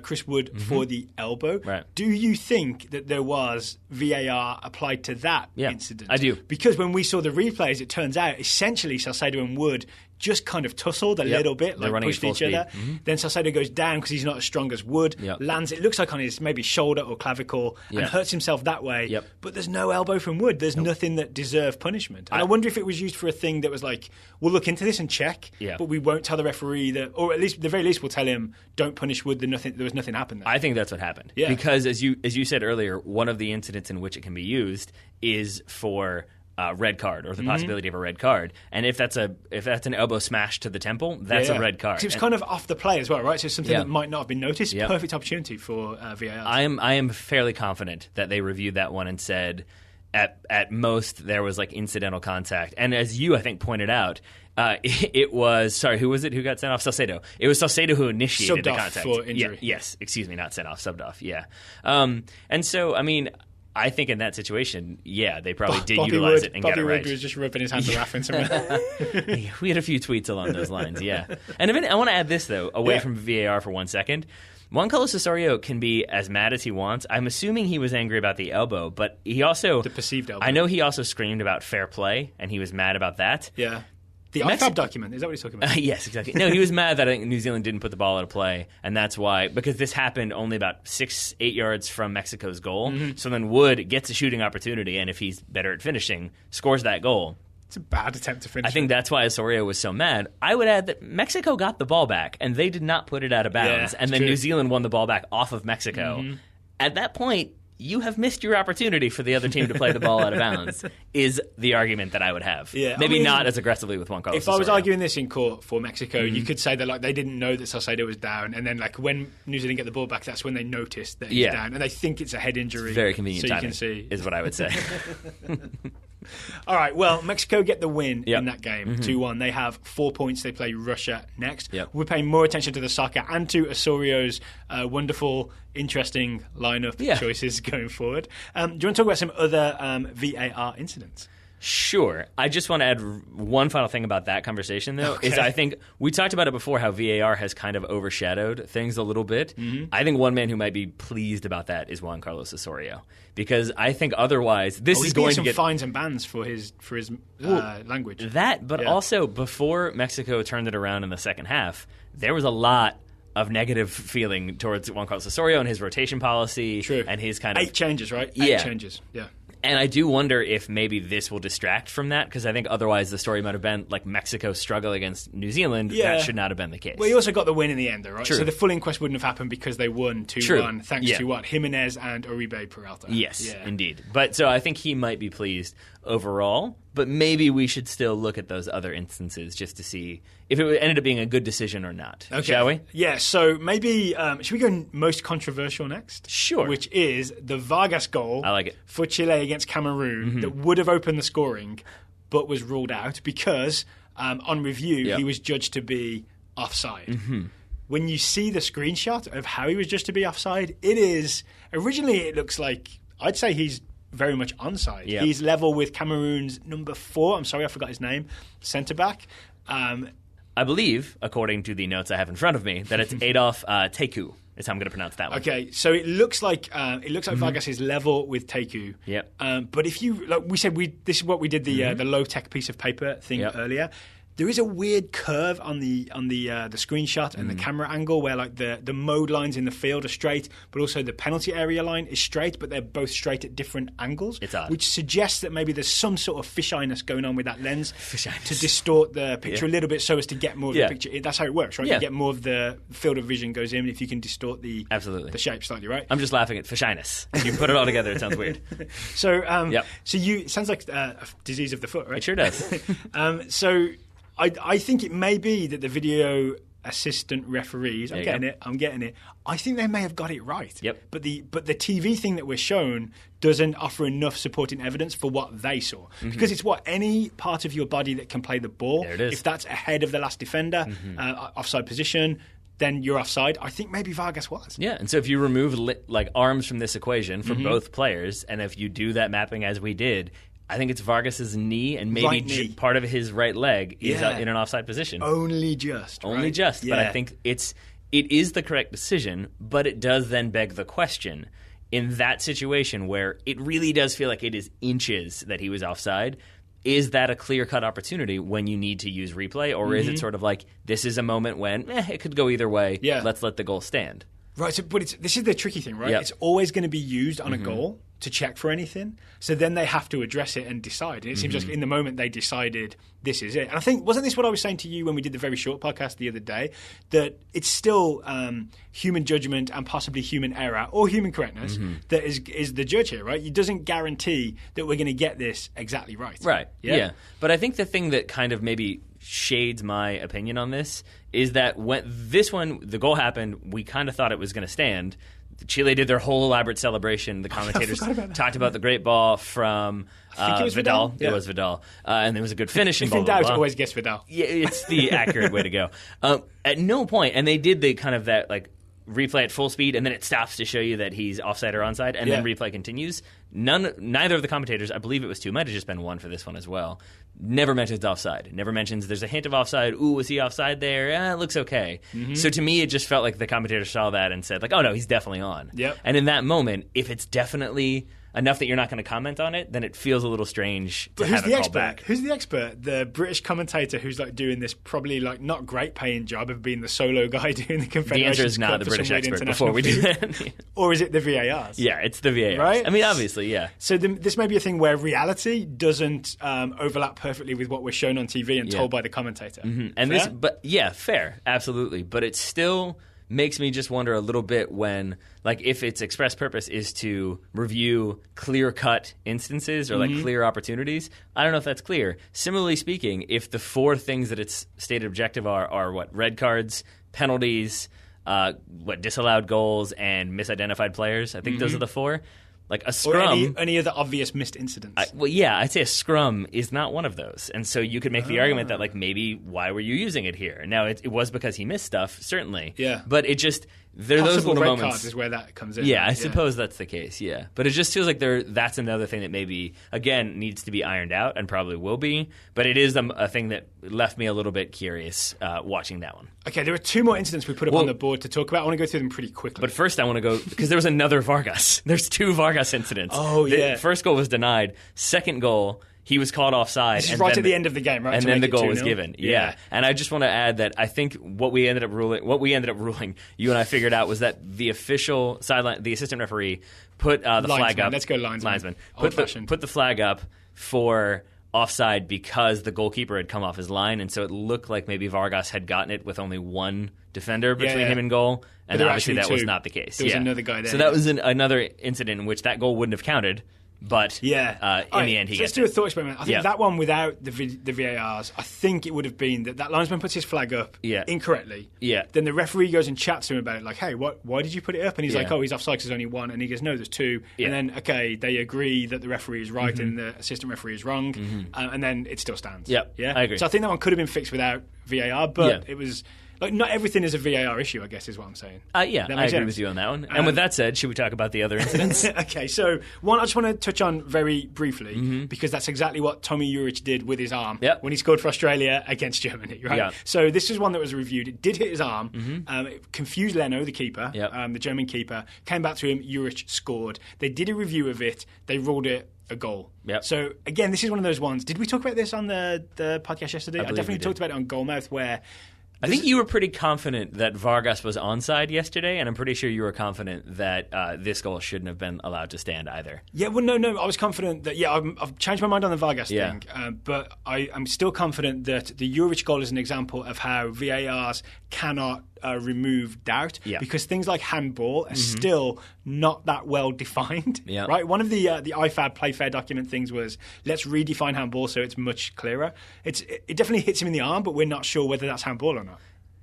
Chris Wood for the elbow. Right. Do you think that there was VAR applied to that incident? I do. Because when we saw the replays, it turns out essentially Salcedo and Wood just kind of tussled a little bit, They're like running pushed at each full other. speed. Then Salcedo goes down because he's not as strong as Wood, lands, it looks like on his maybe shoulder or clavicle, and hurts himself that way. But there's no elbow from Wood. There's nothing that deserved punishment. And I wonder if it was used for a thing that was like, we'll look into this and check, but we won't tell the referee that, or at least at the very least we'll tell him, don't punish Wood, there was nothing happened there. I think that's what happened. Yeah. Because as you said earlier, one of the incidents in which it can be used is for red card or the possibility of a red card, and if that's an elbow smash to the temple, that's a red card. It was kind of off the play as well, right? So it's something that might not have been noticed. Perfect opportunity for VAR. I am fairly confident that they reviewed that one and said at most there was like incidental contact, and as you I think pointed out. It was who was it who got sent off? Salcedo. It was Salcedo who initiated the contact for injury. Yes, excuse me, not sent off, subbed off. Yeah, and so I mean. I think in that situation, they probably did utilize it and get it right. Bobby Wood was just rubbing his hands laughing somewhere. We had a few tweets along those lines, yeah. And I want to add this, though, away from VAR for 1 second. Juan Carlos Osorio can be as mad as he wants. I'm assuming he was angry about the elbow, but he also... The perceived elbow. I know he also screamed about fair play, and he was mad about that. Yeah. The IFAB document, is that what he's talking about? Yes, exactly. No, he was mad that I think New Zealand didn't put the ball out of play, and that's why, because this happened only about 6-8 yards from Mexico's goal. So then Wood gets a shooting opportunity, and if he's better at finishing, scores that goal. It's a bad attempt to finish. I think that's why Osorio was so mad. I would add that Mexico got the ball back, and they did not put it out of bounds, and then New Zealand won the ball back off of Mexico. At that point, you have missed your opportunity for the other team to play the ball out of bounds, is the argument that I would have. Yeah, Maybe not as aggressively with Juan Carlos If I was Osorio. arguing this in court for Mexico, you could say that like they didn't know that Salcedo was down, and then like when New Zealand get the ball back, that's when they noticed that he's down, and they think it's a head injury. It's very convenient so timing, you can see. is what I would say. All right, well, Mexico get the win in that game, 2-1. They have 4 points. They play Russia next. We're paying more attention to the soccer and to Osorio's wonderful, interesting lineup choices going forward. Do you want to talk about some other VAR incidents? Sure. I just want to add one final thing about that conversation, though, is I think we talked about it before, how VAR has kind of overshadowed things a little bit. I think one man who might be pleased about that is Juan Carlos Osorio, because I think otherwise this is going to get fines and bans for his language. That, but also before Mexico turned it around in the second half, there was a lot of negative feeling towards Juan Carlos Osorio and his rotation policy and his kind of 8 changes, right? 8 changes. Yeah. And I do wonder if maybe this will distract from that, because I think otherwise the story might have been like Mexico struggle against New Zealand. Yeah. That should not have been the case. Well, he also got the win in the end, though, right? True. So the full inquest wouldn't have happened because they won 2-1, thanks to what? Jimenez and Uribe Peralta. Yes, indeed. But so I think he might be pleased overall, but maybe we should still look at those other instances just to see if it ended up being a good decision or not. Okay. Shall we? Yeah, so maybe, should we go most controversial next? Sure. Which is the Vargas goal. I like it. For Chile against Cameroon that would have opened the scoring, but was ruled out because on review he was judged to be offside. When you see the screenshot of how he was judged to be offside, originally it looks like, I'd say he's very much onside. Yep. He's level with Cameroon's number 4. I'm sorry, I forgot his name. Centre-back. I believe, according to the notes I have in front of me, that it's Adolf Teku. Is how I'm going to pronounce that one. Okay, so it looks like Vargas is level with Teku. Yep. But if you, like we said, this is what we did the low tech piece of paper thing earlier. There is a weird curve on the screenshot and the camera angle where like the mode lines in the field are straight, but also the penalty area line is straight, but they're both straight at different angles. It's odd. Which suggests that maybe there's some sort of fishiness going on with that lens to distort the picture a little bit so as to get more of the picture. That's how it works, right? You get more of the field of vision goes in if you can distort the shape slightly, right? I'm just laughing at fishiness. You put it all together, it sounds weird. So, it sounds like a disease of the foot, right? It sure does. I think it may be that the video assistant referees, I'm getting it. I think they may have got it right. Yep. But the TV thing that we're shown doesn't offer enough supporting evidence for what they saw. Because it's any part of your body that can play the ball. There it is. If that's ahead of the last defender, offside position, then you're offside. I think maybe Vargas was. Yeah, and so if you remove arms from this equation for both players, and if you do that mapping as we did, I think it's Vargas's knee and maybe part of his right leg is in an offside position. Only just. But I think it is the correct decision, but it does then beg the question, in that situation where it really does feel like it is inches that he was offside, is that a clear-cut opportunity when you need to use replay, or is it sort of like, this is a moment when it could go either way, let's let the goal stand? Right, but this is the tricky thing, right? Yep. It's always going to be used on a goal to check for anything. So then they have to address it and decide. And it seems like in the moment they decided this is it. And I think, wasn't this what I was saying to you when we did the very short podcast the other day? That it's still human judgment and possibly human error or human correctness that is the judge here, right? It doesn't guarantee that we're going to get this exactly right. Right, yeah. But I think the thing that kind of maybe shades my opinion on this is that when the goal happened, we kind of thought it was going to stand. Chile did their whole elaborate celebration. The commentators talked about the great ball from Vidal. Yeah. It was Vidal. And it was a good finish. If in doubt, always guess Vidal. Yeah, it's the accurate way to go. At no point, and they did the kind of that replay at full speed, and then it stops to show you that he's offside or onside, and then replay continues. Neither of the commentators, I believe it was 2, might have just been 1 for this one as well, never mentions offside. Never mentions there's a hint of offside. Ooh, was he offside there? It looks okay. So to me, it just felt like the commentator saw that and said, oh no, he's definitely on. Yep. And in that moment, if it's definitely enough that you're not going to comment on it, then it feels a little strange to But have it called back. Who's the expert? The British commentator who's like doing this probably like not great paying job of being the solo guy doing the Confederations Cup. The answer is not the British expert before we do that. Or is it the VARs? Yeah, it's the VARs. Right? I mean, obviously, yeah. So this may be a thing where reality doesn't overlap perfectly with what we're shown on TV and told by the commentator. And fair, absolutely. But it still makes me just wonder a little bit when, like, if its express purpose is to review clear-cut instances or, like, clear opportunities, I don't know if that's clear. Similarly speaking, if the 4 things that its stated objective are what, red cards, penalties, disallowed goals, and misidentified players, I think those are the 4. Like a scrum, or any of the obvious missed incidents. I'd say a scrum is not one of those, and so you could make the argument that like maybe why were you using it here? Now it was because he missed stuff, certainly. Yeah, but it just those little red moments. Cards is where that comes in. Yeah, I suppose that's the case. Yeah, but it just feels like that's another thing that maybe again needs to be ironed out and probably will be. But it is a thing that left me a little bit curious watching that one. Okay, there are 2 more incidents we put up on the board to talk about. I want to go through them pretty quickly. But first, I want to go because there was another Vargas. There's 2 Vargas incidents. Oh yeah, the first goal was denied. Second goal, he was called offside. This is right at the end of the game, right? And then the goal was given. Yeah. And I just want to add that I think what we ended up ruling, you and I figured out was that the official sideline, the assistant referee, put the flag up. Let's go linesman. Put the flag up for offside because the goalkeeper had come off his line, and so it looked like maybe Vargas had gotten it with only one defender between him and goal, and obviously that was not the case. There was another guy there. So that was another incident in which that goal wouldn't have counted. But in the end, he gets let's do a thought experiment. I think that one without the VARs, I think it would have been that linesman puts his flag up incorrectly. Yeah. Then the referee goes and chats to him about it, like, hey, why did you put it up? And he's like, oh, he's offside because there's only 1. And he goes, no, there's 2. Yeah. And then, okay, they agree that the referee is right and the assistant referee is wrong. And then it still stands. Yeah, I agree. So I think that one could have been fixed without VAR, but it was... Like, not everything is a VAR issue, I guess, is what I'm saying. I agree with you on that one. And with that said, should we talk about the other incidents? Okay, so one I just want to touch on very briefly, because that's exactly what Tommy Juric did with his arm when he scored for Australia against Germany, right? Yeah. So this is one that was reviewed. It did hit his arm. It confused Leno, the keeper, the German keeper. Came back to him, Juric scored. They did a review of it. They ruled it a goal. Yep. So, again, this is one of those ones. Did we talk about this on the podcast yesterday? I definitely talked about it on Goalmouth, where... I think you were pretty confident that Vargas was onside yesterday, and I'm pretty sure you were confident that this goal shouldn't have been allowed to stand either. Yeah, well, no, I was confident that, I've changed my mind on the Vargas thing, but I'm still confident that the Juric goal is an example of how VARs cannot remove doubt, because things like handball are still not that well defined, right? One of the IFAB Play Fair document things was, let's redefine handball so it's much clearer. It definitely hits him in the arm, but we're not sure whether that's handball or not.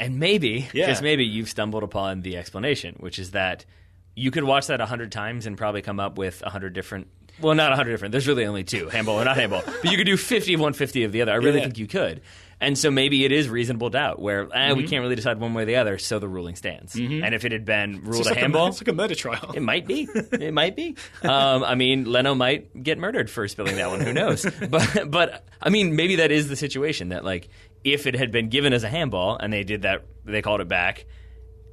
And maybe, just maybe, you've stumbled upon the explanation, which is that you could watch that 100 times and probably come up with 100 different... Well, not 100 different. There's really only 2, handball or not handball. But you could do 50 of one, 50 of the other. I really think you could. And so maybe it is reasonable doubt where we can't really decide one way or the other, so the ruling stands. And if it had been ruled a handball... It's like a murder trial. It might be. It might be. I mean, Leno might get murdered for spilling that one. Who knows? But I mean, maybe that is the situation that, like, if it had been given as a handball and they did that, they called it back,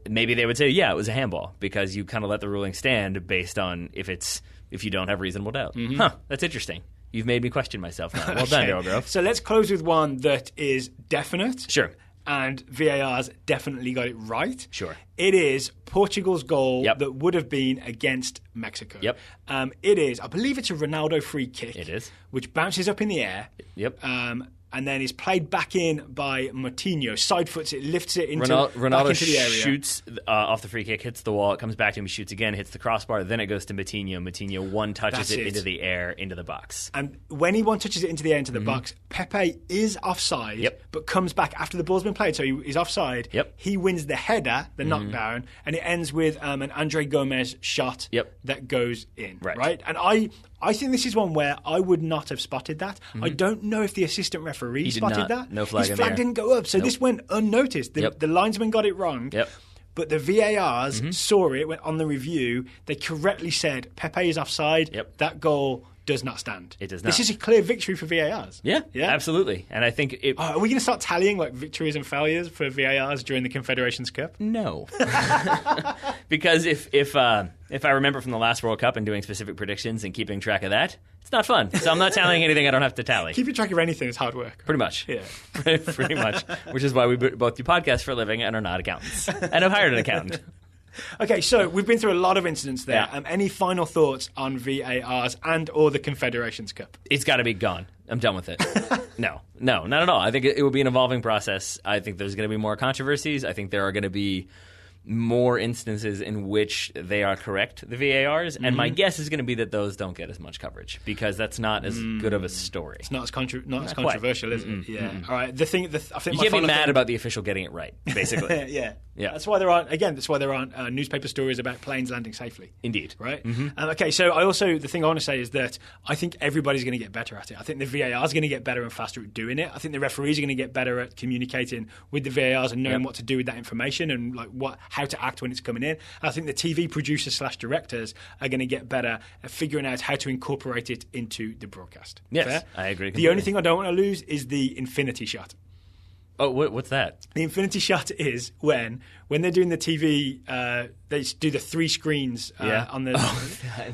maybe they would say, it was a handball because you kind of let the ruling stand based on if you don't have reasonable doubt. That's interesting. You've made me question myself now. Well done, Daryl Grove. So let's close with one that is definite. Sure. And VAR's definitely got it right. Sure. It is Portugal's goal that would have been against Mexico. Yep. It is, I believe it's a Ronaldo free kick. It is. Which bounces up in the air. Yep. And then is played back in by Moutinho. Side foots it, lifts it into, Ronaldo back into the area. Shoots off the free kick, hits the wall, it comes back to him, he shoots again, hits the crossbar, then it goes to Moutinho. Moutinho one-touches it into the air, into the box. And when he one-touches it into the air, into the box, Pepe is offside, but comes back after the ball's been played, so he's offside. He wins the header, the knockdown, and it ends with an Andre Gomez shot that goes in. Right? And I think this is one where I would not have spotted that. I don't know if the assistant referee spotted that. No flag. His flag didn't go up, so this went unnoticed. The linesman got it wrong. But the VARs saw it, went on the review. They correctly said Pepe is offside. That goal does not stand. It does not. This is a clear victory for VARs. Yeah, absolutely. And I think are we going to start tallying like victories and failures for VARs during the Confederations Cup? No. Because if I remember from the last World Cup and doing specific predictions and keeping track of that, it's not fun. So I'm not tallying anything I don't have to tally. Keeping track of anything is hard work. Pretty much. Yeah. Pretty much. Which is why we both do podcasts for a living and are not accountants. And I've hired an accountant. Okay, so we've been through a lot of incidents there. Yeah. Any final thoughts on VARs and or the Confederations Cup? It's got to be gone. I'm done with it. No, not at all. I think it will be an evolving process. I think there's going to be more controversies. I think there are going to be more instances in which they are correct, the VARs, and my guess is going to be that those don't get as much coverage because that's not as good of a story. It's not as controversial, is it? Yeah. All right. I think you can't be mad about the official getting it right, basically. Yeah. That's why there aren't newspaper stories about planes landing safely. Indeed. Right. Okay. So the thing I want to say is that I think everybody's going to get better at it. I think the VAR is going to get better and faster at doing it. I think the referees are going to get better at communicating with the VARs and knowing what to do with that information and how to act when it's coming in. And I think the TV producers / directors are going to get better at figuring out how to incorporate it into the broadcast. Yes, fair? I agree completely. The only thing I don't want to lose is the infinity shot. Oh, what's that? The infinity shot is when they're doing the TV, they do the three screens on the,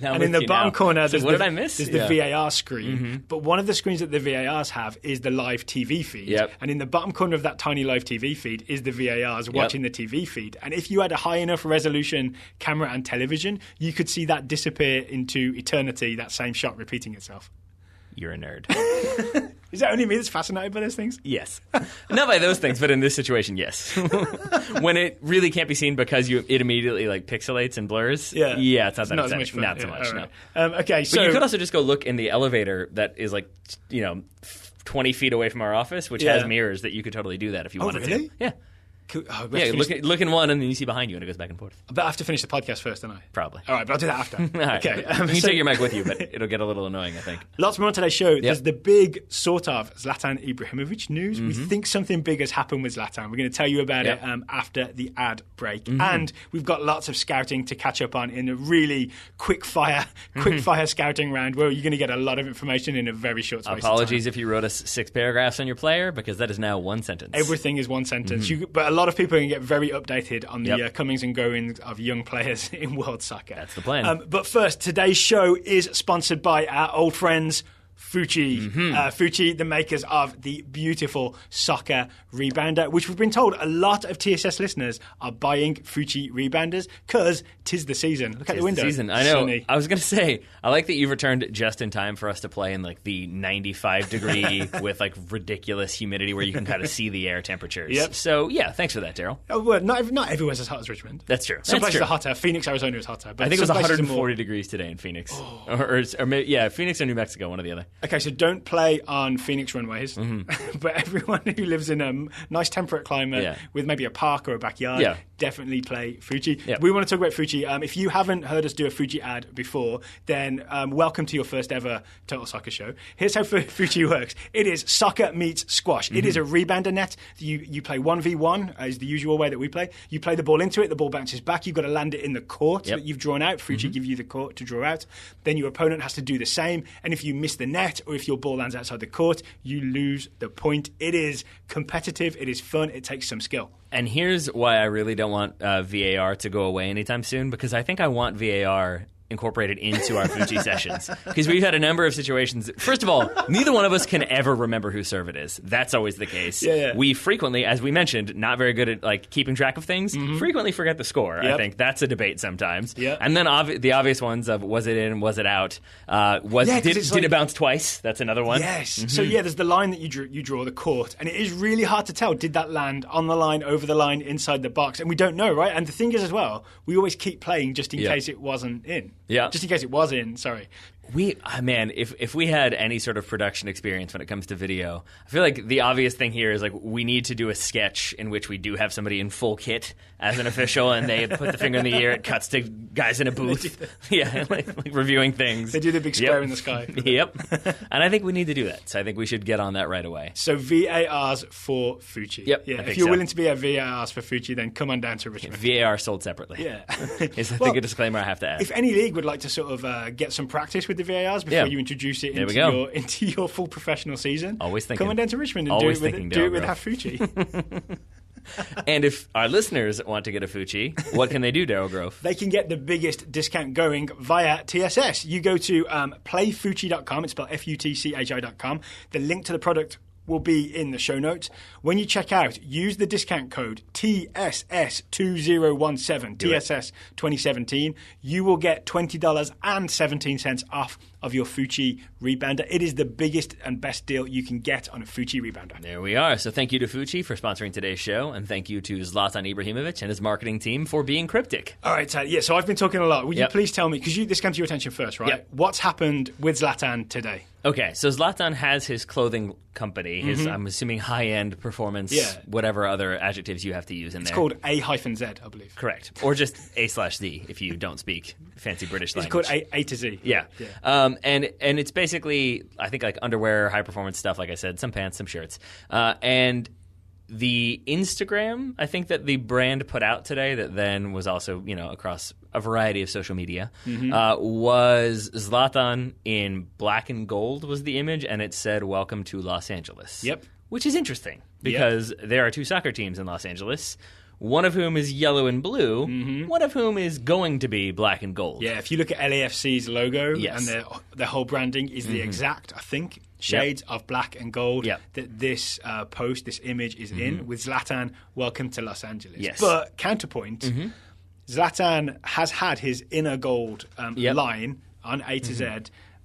and in the bottom corner there's what did I miss? There's the VAR screen, but one of the screens that the VARs have is the live TV feed, and in the bottom corner of that tiny live TV feed is the VARs watching the TV feed. And if you had a high enough resolution camera and television, you could see that disappear into eternity. That same shot repeating itself. You're a nerd. Is that only me that's fascinated by those things? Yes. Not by those things, but in this situation, yes. When it really can't be seen because it immediately pixelates and blurs. Yeah, it's not that exciting. Much fun. Not so much, no. Okay, so... But you could also just go look in the elevator that is 20 feet away from our office, which has mirrors that you could totally do that if you wanted really? to. Yeah. Cool. Look in one and then you see behind you and it goes back and forth. But I have to finish the podcast first, don't I? Probably. All right, but I'll do that after. Right. Okay. You can take your mic with you, but it'll get a little annoying, I think. Lots more on today's show. There's the big sort of Zlatan Ibrahimovic news. We think something big has happened with Zlatan. We're going to tell you about it after the ad break. And we've got lots of scouting to catch up on in a really quick fire scouting round where you're going to get a lot of information in a very short space of time. Apologies if you wrote us 6 paragraphs on your player because that is now one sentence. Everything is one sentence. But a lot of people are going to get very updated on the comings and goings of young players in world soccer. That's the plan. But first, today's show is sponsored by our old friends FUTCHI. FUTCHI, the makers of the beautiful soccer rebounder, which we've been told a lot of TSS listeners are buying FUTCHI rebounders because 'tis the season. Look out the window. Season. I know. Sunny. I was going to say, I like that you've returned just in time for us to play in the 95 degree with ridiculous humidity where you can kind of see the air temperatures. Yep. So yeah, thanks for that, Daryl. Oh, well, not everywhere's as hot as Richmond. That's true. Some places are hotter. Phoenix, Arizona is hotter. But I think it was some places 140 degrees today in Phoenix. Or maybe, Phoenix or New Mexico, one or the other. Okay, so don't play on Phoenix runways, but everyone who lives in a nice temperate climate with maybe a park or a backyard, definitely play FUTCHI. Yep. We want to talk about FUTCHI. If you haven't heard us do a FUTCHI ad before, then welcome to your first ever Total Soccer show. Here's how FUTCHI works. It is soccer meets squash. It is a rebounder net. You play 1v1 is the usual way that we play. You play the ball into it, the ball bounces back. You've got to land it in the court that you've drawn out. FUTCHI give you the court to draw out. Then your opponent has to do the same. And if you miss the net or if your ball lands outside the court, you lose the point. It is competitive. It is fun. It takes some skill. And here's why I really don't want VAR to go away anytime soon, because I think I want VAR incorporated into our FUTCHI sessions. Because we've had a number of situations. First of all, neither one of us can ever remember whose serve it is. That's always the case. We frequently, as we mentioned, not very good at keeping track of things, frequently forget the score. I think that's a debate sometimes. And then the obvious ones of was it in, was it out? Did it bounce twice? That's another one. Yes. So there's the line that you draw, the court, and it is really hard to tell. Did that land on the line, over the line, inside the box? And we don't know, right? And the thing is as well, we always keep playing just in case it wasn't in. Just in case it was in, sorry. If we had any sort of production experience when it comes to video, I feel like the obvious thing here is we need to do a sketch in which we do have somebody in full kit as an official and they put the finger in the air, it cuts to guys in a booth. like reviewing things. They do the big square in the sky. And I think we need to do that. So I think we should get on that right away. So VARs for FUTCHI. If you're willing to be a VARs for FUTCHI, then come on down to Richmond. VAR sold separately. Is I think a disclaimer I have to add. If any league would like to sort of get some practice with the VARs before you introduce it into your full professional season. Always thinking. Come on down to Richmond and do it with FUTCHI. And if our listeners want to get a FUTCHI, what can they do, Daryl Grove? They can get the biggest discount going via TSS. You go to playfuchi.com. It's spelled FUTCHI.com. The link to the product will be in the show notes. When you check out, use the discount code TSS2017, TSS 2017. You will get $20.17 off of your FUTCHI rebounder. It is the biggest and best deal you can get on a FUTCHI rebounder. There we are. So thank you to FUTCHI for sponsoring today's show, and thank you to Zlatan Ibrahimovic and his marketing team for being cryptic. All right, so I've been talking a lot. Will you please tell me, because this came to your attention first, right? Yep. What's happened with Zlatan today? Okay, so Zlatan has his clothing company, his, I'm assuming, high-end performance, whatever other adjectives you have to use in there. It's called A-Z, I believe. Correct. Or just A/Z if you don't speak fancy British language. It's called A to Z. Yeah. And it's basically, I think, like underwear, high-performance stuff, like I said, some pants, some shirts. And the Instagram, I think, that the brand put out today that then was also, across a variety of social media, was Zlatan in black and gold was the image, and it said, "Welcome to Los Angeles." Yep. Which is interesting because there are two soccer teams in Los Angeles, one of whom is yellow and blue, one of whom is going to be black and gold. Yeah, if you look at LAFC's logo and their whole branding is the exact, I think, shades of black and gold that this post, this image is in, with Zlatan, "Welcome to Los Angeles." Yes. But counterpoint, Zlatan has had his inner gold line on A to Z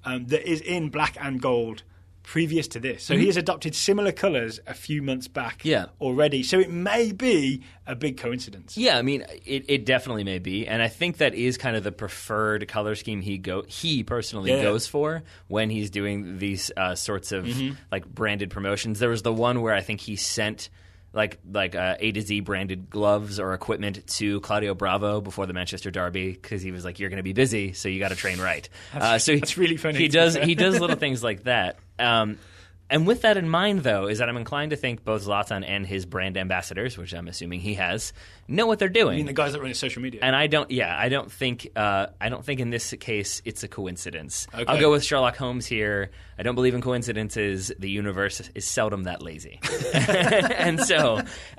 that is in black and gold previous to this. So he has adopted similar colours a few months back already. So it may be a big coincidence. Yeah, I mean, it definitely may be. And I think that is kind of the preferred color scheme he personally goes for when he's doing these sorts of like branded promotions. There was the one where I think he sent like A to Z branded gloves or equipment to Claudio Bravo before the Manchester derby because he was like, "You're going to be busy, so you got to train right." That's really funny. He does little things like that. And with that in mind, though, is that I'm inclined to think both Zlatan and his brand ambassadors, which I'm assuming he has, know what they're doing. I mean, the guys that run his social media. And I don't think in this case it's a coincidence. Okay. I'll go with Sherlock Holmes here. I don't believe in coincidences. The universe is seldom that lazy.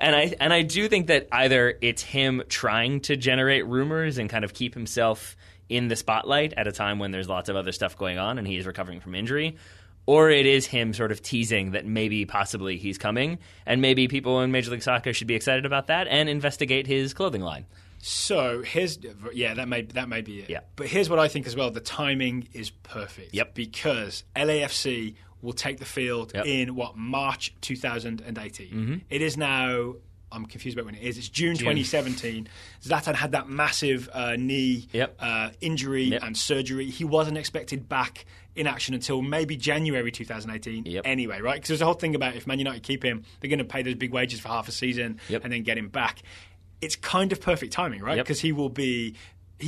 and I do think that either it's him trying to generate rumors and kind of keep himself in the spotlight at a time when there's lots of other stuff going on and he is recovering from injury, or it is him sort of teasing that maybe, possibly, he's coming, and maybe people in Major League Soccer should be excited about that and investigate his clothing line. So that may be it. Yeah. But here's what I think as well. The timing is perfect. Yep. Because LAFC will take the field in March 2018. It is now. I'm confused about when it is. It's June 2017. Zlatan had that massive knee injury and surgery. He wasn't expected back in action until maybe January 2018 anyway, right? Because there's a whole thing about if Man United keep him, they're going to pay those big wages for half a season and then get him back. It's kind of perfect timing, right? Because he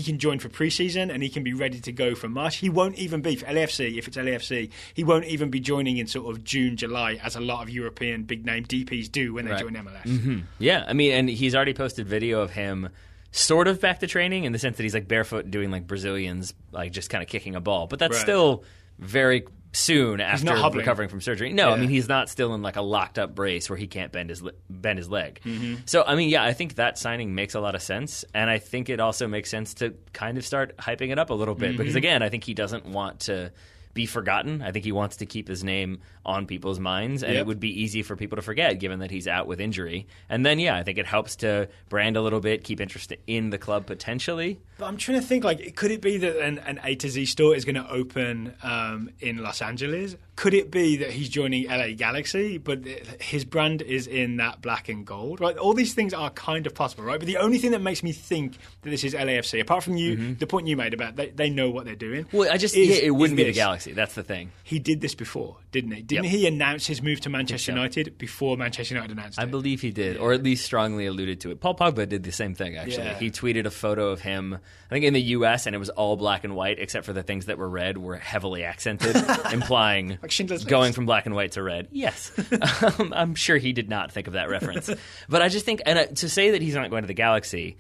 can join for pre-season and he can be ready to go for March. He won't even be, for LAFC, if it's LAFC, he won't even be joining in sort of June, July, as a lot of European big-name DPs do when they join MLS. Yeah, I mean, and he's already posted video of him sort of back to training in the sense that he's like barefoot doing like Brazilians, like just kind of kicking a ball. But that's still very soon after recovering from surgery. No, I mean, he's not still in like a locked up brace where he can't bend his leg. So, I mean, I think that signing makes a lot of sense. And I think it also makes sense to kind of start hyping it up a little bit. Because, again, I think he doesn't want to be forgotten. I think he wants to keep his name on people's minds, and it would be easy for people to forget given that he's out with injury. And then, I think it helps to brand a little bit, keep interest in the club potentially. But I'm trying to think, like, could it be that an A to Z store is going to open in Los Angeles? Could it be that he's joining LA Galaxy, but his brand is in that black and gold? Right? All these things are kind of possible, right? But the only thing that makes me think that this is LAFC, apart from the point you made about they know what they're doing. Well, it wouldn't be the Galaxy. That's the thing. He did this before, didn't he? Didn't he announce his move to Manchester United before Manchester United announced it? I believe he did, or at least strongly alluded to it. Paul Pogba did the same thing, actually. Yeah. He tweeted a photo of him, I think in the US, and it was all black and white, except for the things that were red were heavily accented, implying like going from black and white to red. Yes. I'm sure he did not think of that reference. But I just think, and to say that he's not going to the Galaxy,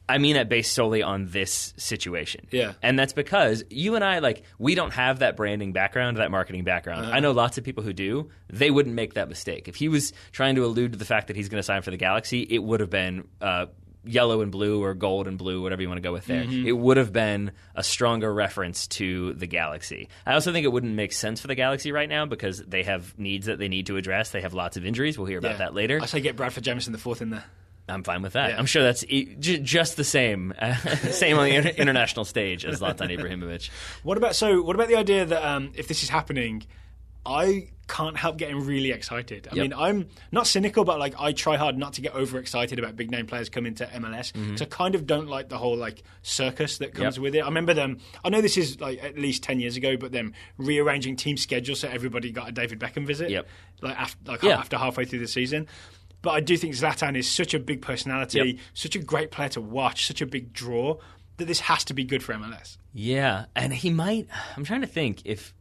I mean that based solely on this situation. Yeah. And that's because you and I, we don't have that branding background, that marketing background. I know lots of people who do. They wouldn't make that mistake. If he was trying to allude to the fact that he's going to sign for the Galaxy, it would have been yellow and blue or gold and blue, whatever you want to go with there. It would have been a stronger reference to the Galaxy. I also think it wouldn't make sense for the Galaxy right now because they have needs that they need to address. They have lots of injuries. We'll hear about that later. I say get Bradford Jamison the fourth in there. I'm fine with that. Yeah. I'm sure that's just the same on the international stage as Zlatan Ibrahimovic. What about the idea that if this is happening, I can't help getting really excited. I mean, I'm not cynical, but I try hard not to get overexcited about big name players coming to MLS. So I kind of don't like the whole circus that comes with it. I remember them. I know this is at least 10 years ago, but them rearranging team schedules so everybody got a David Beckham visit. After halfway through the season. But I do think Zlatan is such a big personality, such a great player to watch, such a big draw, that this has to be good for MLS. Yeah, and he might... I'm trying to think if...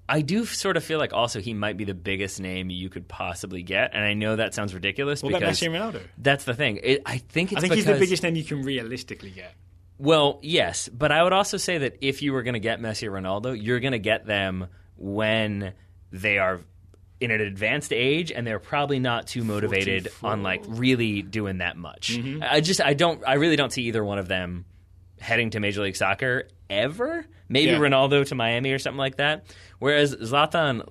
I do sort of feel like also he might be the biggest name you could possibly get, and I know that sounds ridiculous. What about Messi and Ronaldo? That's the thing. I think he's the biggest name you can realistically get. Well, yes, but I would also say that if you were going to get Messi or Ronaldo, you're going to get them when they are in an advanced age, and they're probably not too motivated 44. On really doing that much. I really don't see either one of them heading to Major League Soccer ever. Maybe Ronaldo to Miami or something like that. Whereas Zlatan,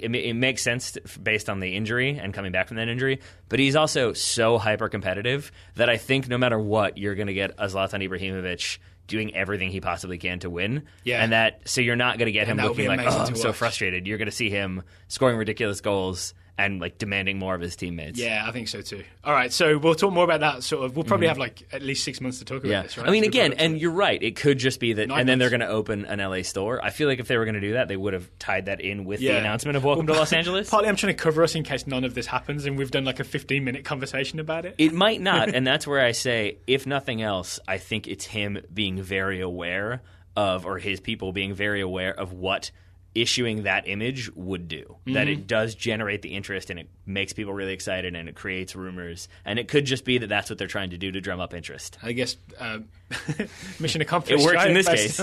it makes sense based on the injury and coming back from that injury, but he's also so hyper competitive that I think no matter what, you're going to get a Zlatan Ibrahimovic doing everything he possibly can to win. Yeah. And so you're not going to get him looking like, I'm so frustrated. You're going to see him scoring ridiculous goals and demanding more of his teammates. Yeah, I think so too. All right, so we'll talk more about that. We'll probably have at least 6 months to talk about this, right? I mean, again, and you're right. It could just be that, then they're going to open an LA store. I feel like if they were going to do that, they would have tied that in with the announcement of Welcome to Los Angeles. Partly, I'm trying to cover us in case none of this happens, and we've done a 15-minute conversation about it. It might not, and that's where I say, if nothing else, I think it's him being very aware of, or his people being very aware of what issuing that image would do. That it does generate the interest and it makes people really excited and it creates rumors. And it could just be that that's what they're trying to do to drum up interest. I guess mission accomplished. It works in this case.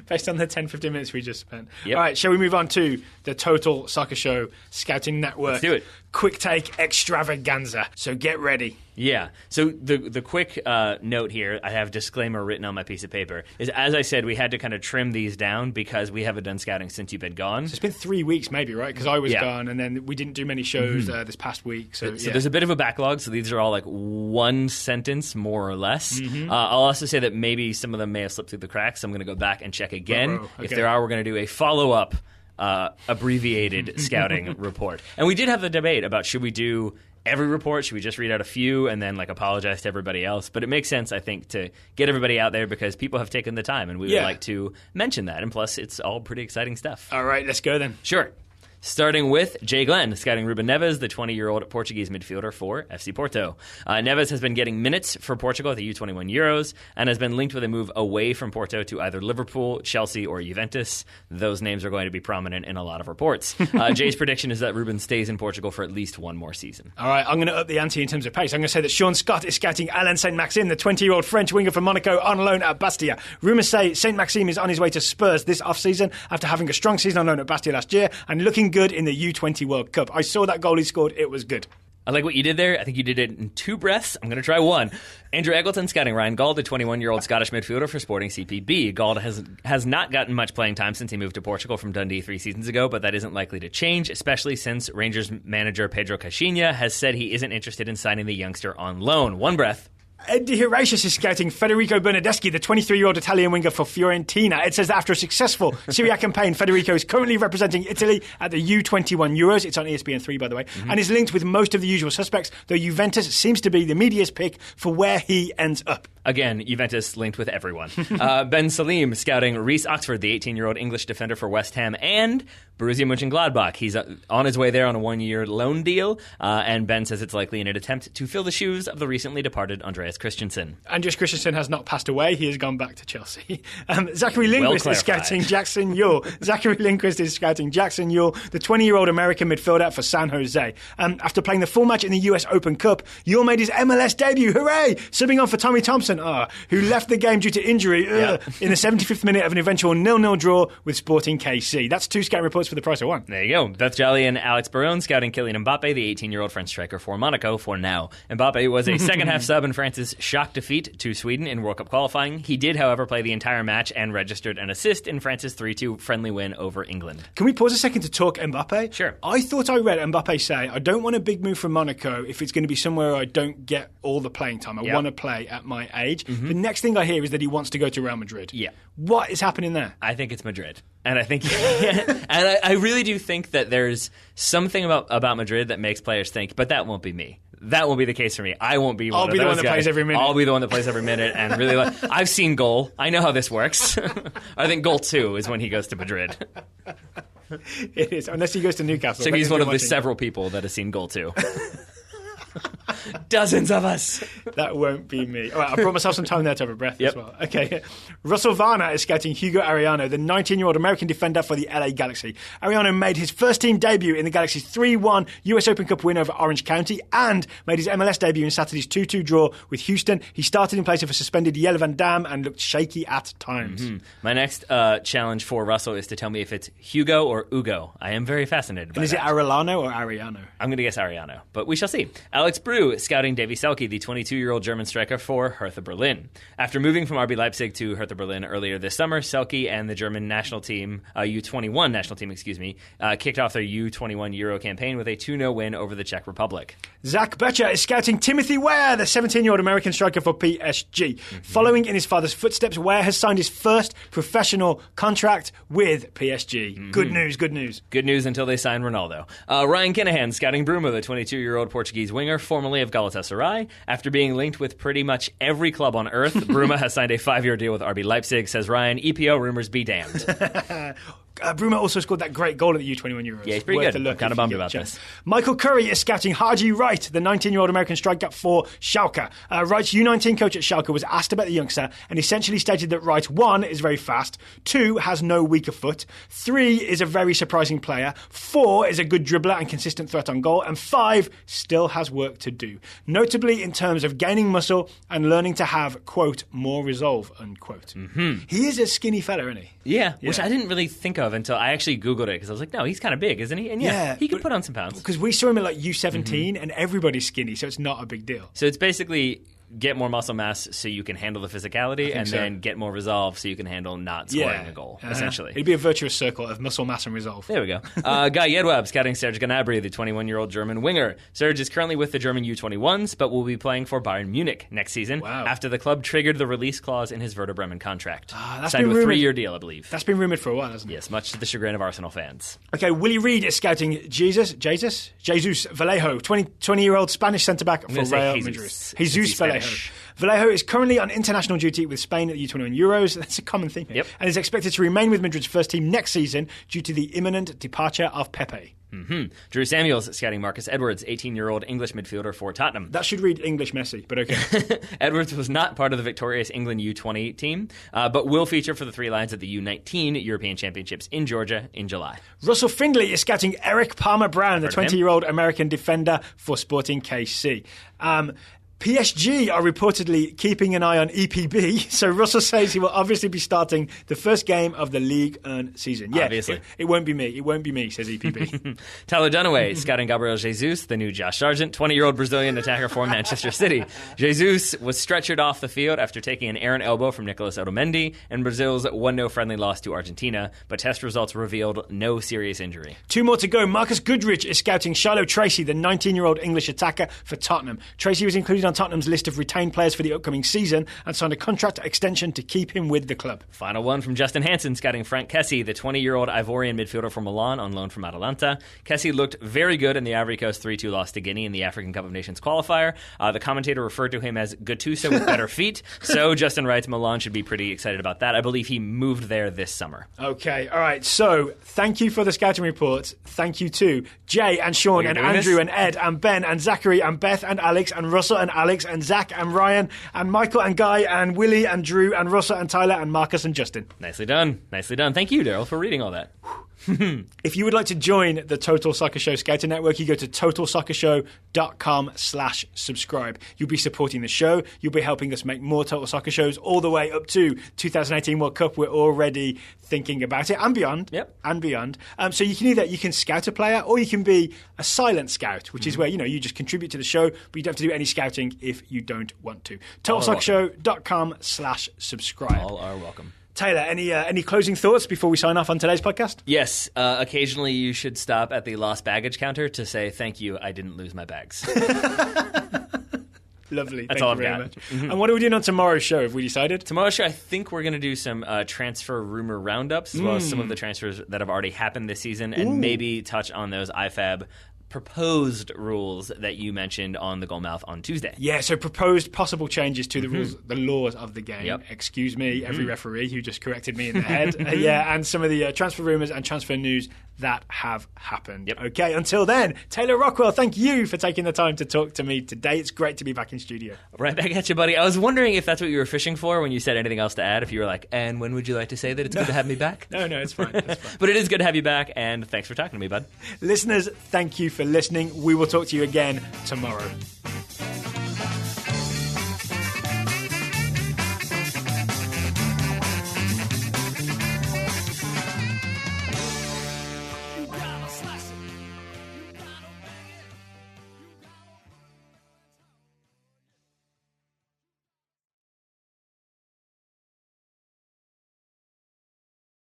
Based on the 10-15 minutes we just spent. All right, shall we move on to the Total Soccer Show Scouting Network? Let's do it. Quick take extravaganza. So get ready. Yeah. So the quick note here, I have disclaimer written on my piece of paper, is as I said, we had to kind of trim these down because we haven't done scouting since you've been gone. So it's been 3 weeks maybe, right? Because I was gone and then we didn't do many shows this past week. So there's a bit of a backlog. So these are all one sentence, more or less. I'll also say that maybe some of them may have slipped through the cracks. So I'm going to go back and check again. Okay. If there are, we're going to do a follow-up abbreviated scouting report. And we did have the debate about should we do every report, should we just read out a few and then apologize to everybody else? But it makes sense, I think, to get everybody out there because people have taken the time and we would like to mention that. And plus, it's all pretty exciting stuff. All right, let's go then. Sure. Starting with Jay Glenn, scouting Ruben Neves, the 20-year-old Portuguese midfielder for FC Porto. Neves has been getting minutes for Portugal at the U21 Euros and has been linked with a move away from Porto to either Liverpool, Chelsea, or Juventus. Those names are going to be prominent in a lot of reports. Jay's prediction is that Ruben stays in Portugal for at least one more season. All right, I'm going to up the ante in terms of pace. I'm going to say that Sean Scott is scouting Alain Saint-Maxime, the 20-year-old French winger from Monaco, on loan at Bastia. Rumours say Saint-Maxime is on his way to Spurs this off-season after having a strong season on loan at Bastia last year and looking good in the U20 World Cup. I saw that goal he scored. It was good. I like what you did there. I think you did it in 2 breaths. I'm going to try 1. Andrew Eggleton scouting Ryan Gauld, the 21-year-old Scottish midfielder for Sporting CPB. Gauld has not gotten much playing time since he moved to Portugal from Dundee 3 seasons ago, but that isn't likely to change, especially since Rangers manager Pedro Caixinha has said he isn't interested in signing the youngster on loan. 1 breath. Eddie Horatius is scouting Federico Bernardeschi, the 23-year-old Italian winger for Fiorentina. It says that after a successful Serie A campaign, Federico is currently representing Italy at the U21 Euros. It's on ESPN3, by the way, and is linked with most of the usual suspects, though Juventus seems to be the media's pick for where he ends up. Again, Juventus linked with everyone. Ben Salim scouting Reece Oxford, the 18-year-old English defender for West Ham, and Borussia Mönchengladbach. He's on his way there on a 1-year loan deal, and Ben says it's likely in an attempt to fill the shoes of the recently departed Andreas Christensen. Andreas Christensen has not passed away. He has gone back to Chelsea. Zachary Lindquist is scouting Jackson Yuell. Zachary Lindquist is scouting Jackson Yuell, the 20-year-old American midfielder for San Jose. After playing the full match in the US Open Cup, Yuell made his MLS debut. Hooray! Subbing on for Tommy Thompson Zlatan, who left the game due to injury in the 75th minute of an eventual 0-0 draw with Sporting KC. That's 2 scouting reports for the price of 1. There you go. Beth Jolly and Alex Barone scouting Kylian Mbappe, the 18-year-old French striker for Monaco for now. Mbappe was a second-half sub in France's shock defeat to Sweden in World Cup qualifying. He did, however, play the entire match and registered an assist in France's 3-2 friendly win over England. Can we pause a second to talk Mbappe? Sure. I thought I read Mbappe say, I don't want a big move from Monaco if it's going to be somewhere I don't get all the playing time. I want to play at my age. The next thing I hear is that he wants to go to Real Madrid. Yeah. What is happening there? I think it's Madrid. And I think, I really do think that there's something about Madrid that makes players think, but that won't be me. That won't be the case for me. I won't be one of those guys. I'll be the one that plays every minute. I'll be the one that plays every minute and really I've seen goal. I know how this works. I think goal 2 is when he goes to Madrid. It is, unless he goes to Newcastle. So he's one of the several people that have seen goal 2. Dozens of us. That won't be me. All right, I brought myself some time there to have a breath as well. Okay. Russell Varner is scouting Hugo Arellano, the 19-year-old American defender for the LA Galaxy. Arellano made his first team debut in the Galaxy's 3-1 US Open Cup win over Orange County and made his MLS debut in Saturday's 2-2 draw with Houston. He started in place of a suspended Jelle Van Dam and looked shaky at times. My next challenge for Russell is to tell me if it's Hugo or Ugo. I am very fascinated by that. Is it Arellano or Arellano? I'm going to guess Arellano, but we shall see. Alex Brew scouting Davy Selke, the 22-year-old German striker for Hertha Berlin. After moving from RB Leipzig to Hertha Berlin earlier this summer, Selke and the German national team, U21 national team, kicked off their U21 Euro campaign with a 2-0 win over the Czech Republic. Zach Butcher is scouting Timothy Weah, the 17-year-old American striker for PSG. Following in his father's footsteps, Weah has signed his first professional contract with PSG. Good news, good news. Good news until they sign Ronaldo. Ryan Kinahan scouting Bruma, the 22-year-old Portuguese winger, formerly of Galatasaray. After being linked with pretty much every club on earth, Bruma has signed a 5-year deal with RB Leipzig, says Ryan. EPO rumors be damned. Bruma also scored that great goal at the U21 Euros. Yeah, he's pretty good. I'm kind of bummed about this. Michael Curry is scouting Haji Wright, the 19-year-old American striker for Schalke. Wright's U19 coach at Schalke was asked about the youngster and essentially stated that Wright, 1, is very fast, 2, has no weaker foot, 3, is a very surprising player, 4, is a good dribbler and consistent threat on goal, and 5, still has work to do. Notably in terms of gaining muscle and learning to have, quote, more resolve, unquote. He is a skinny fella, isn't he? Yeah, which I didn't really think of until I actually Googled it, because I was like, no, he's kind of big, isn't he? And he could put on some pounds. Because we saw him at like U17 and everybody's skinny, so it's not a big deal. So it's basically get more muscle mass so you can handle the physicality, and then get more resolve so you can handle not scoring a goal, essentially. It'd be a virtuous circle of muscle mass and resolve. There we go. Guy Yedwab scouting Serge Gnabry, the 21-year-old German winger. Serge is currently with the German U21s, but will be playing for Bayern Munich next season after the club triggered the release clause in his Werder Bremen contract. Signed with a 3-year deal, I believe. That's been rumoured for a while, hasn't it? Yes, much to the chagrin of Arsenal fans. Okay, Willie Reed is scouting Jesus Vallejo, 20-year-old Spanish centre-back for Real Madrid. Jesus Vallejo. Vallejo is currently on international duty with Spain at the U21 Euros. That's a common theme. And is expected to remain with Madrid's first team next season due to the imminent departure of Pepe. Drew Samuels scouting Marcus Edwards, 18-year-old English midfielder for Tottenham. That should read English Messi, but okay. Edwards was not part of the victorious England U20 team, but will feature for the Three Lions at the U19 European Championships in Georgia in July. Russell Findlay is scouting Eric Palmer-Brown, the 20-year-old American defender for Sporting KC. PSG are reportedly keeping an eye on EPB, so Russell says he will obviously be starting the first game of the Ligue 1 season. Yeah, obviously. It won't be me. It won't be me, says EPB. Tyler Dunaway scouting Gabriel Jesus, the new Josh Sargent, 20-year-old Brazilian attacker for Manchester City. Jesus was stretchered off the field after taking an errant elbow from Nicolas Otamendi in Brazil's 1-0 friendly loss to Argentina, but test results revealed no serious injury. 2 more to go. Marcus Goodrich is scouting Shiloh Tracy, the 19-year-old English attacker for Tottenham. Tracy was included on Tottenham's list of retained players for the upcoming season and signed a contract extension to keep him with the club. Final one from Justin Hansen scouting Frank Kessie, the 20-year-old Ivorian midfielder from Milan on loan from Atalanta. Kessie looked very good in the Ivory Coast 3-2 loss to Guinea in the African Cup of Nations qualifier. The commentator referred to him as Gattuso with better feet, so Justin writes Milan should be pretty excited about that. I believe he moved there this summer. Okay, all right, so thank you for the scouting report. Thank you to Jay and Sean and Andrew and Ed and Ben and Zachary and Beth and Alex and Russell and Alex and Zach and Ryan and Michael and Guy and Willie and Drew and Russell and Tyler and Marcus and Justin. Nicely done. Nicely done. Thank you, Daryl, for reading all that. If you would like to join the Total Soccer Show Scouting Network, you go to totalsoccershow.com/subscribe. You'll be supporting the show. You'll be helping us make more Total Soccer shows all the way up to 2018 World Cup. We're already thinking about it and beyond. And beyond. So you can scout a player, or you can be a silent scout, which is where you just contribute to the show, but you don't have to do any scouting if you don't want to. totalsoccershow.com/subscribe. All are welcome. Taylor, any closing thoughts before we sign off on today's podcast? Yes. Occasionally you should stop at the lost baggage counter to say, thank you, I didn't lose my bags. Lovely. That's Thank all you very I've much. got. Mm-hmm. And what are we doing on tomorrow's show? Have we decided? Tomorrow's show, I think we're going to do some transfer rumor roundups, as well as some of the transfers that have already happened this season, and maybe touch on those IFAB proposed rules that you mentioned on the Goalmouth on Tuesday. Yeah, so proposed possible changes to the rules, the laws of the game. Excuse me, every referee who just corrected me in the head. And some of the transfer rumours and transfer news that have happened. Okay, until then, Taylor Rockwell, thank you for taking the time to talk to me today. It's great to be back in studio. Right back at you, buddy. I was wondering if that's what you were fishing for when you said anything else to add, if you were like, and when would you like to say that it's good to have me back? No, it's fine. But it is good to have you back, and thanks for talking to me, bud. Listeners, thank you for listening. We will talk to you again tomorrow.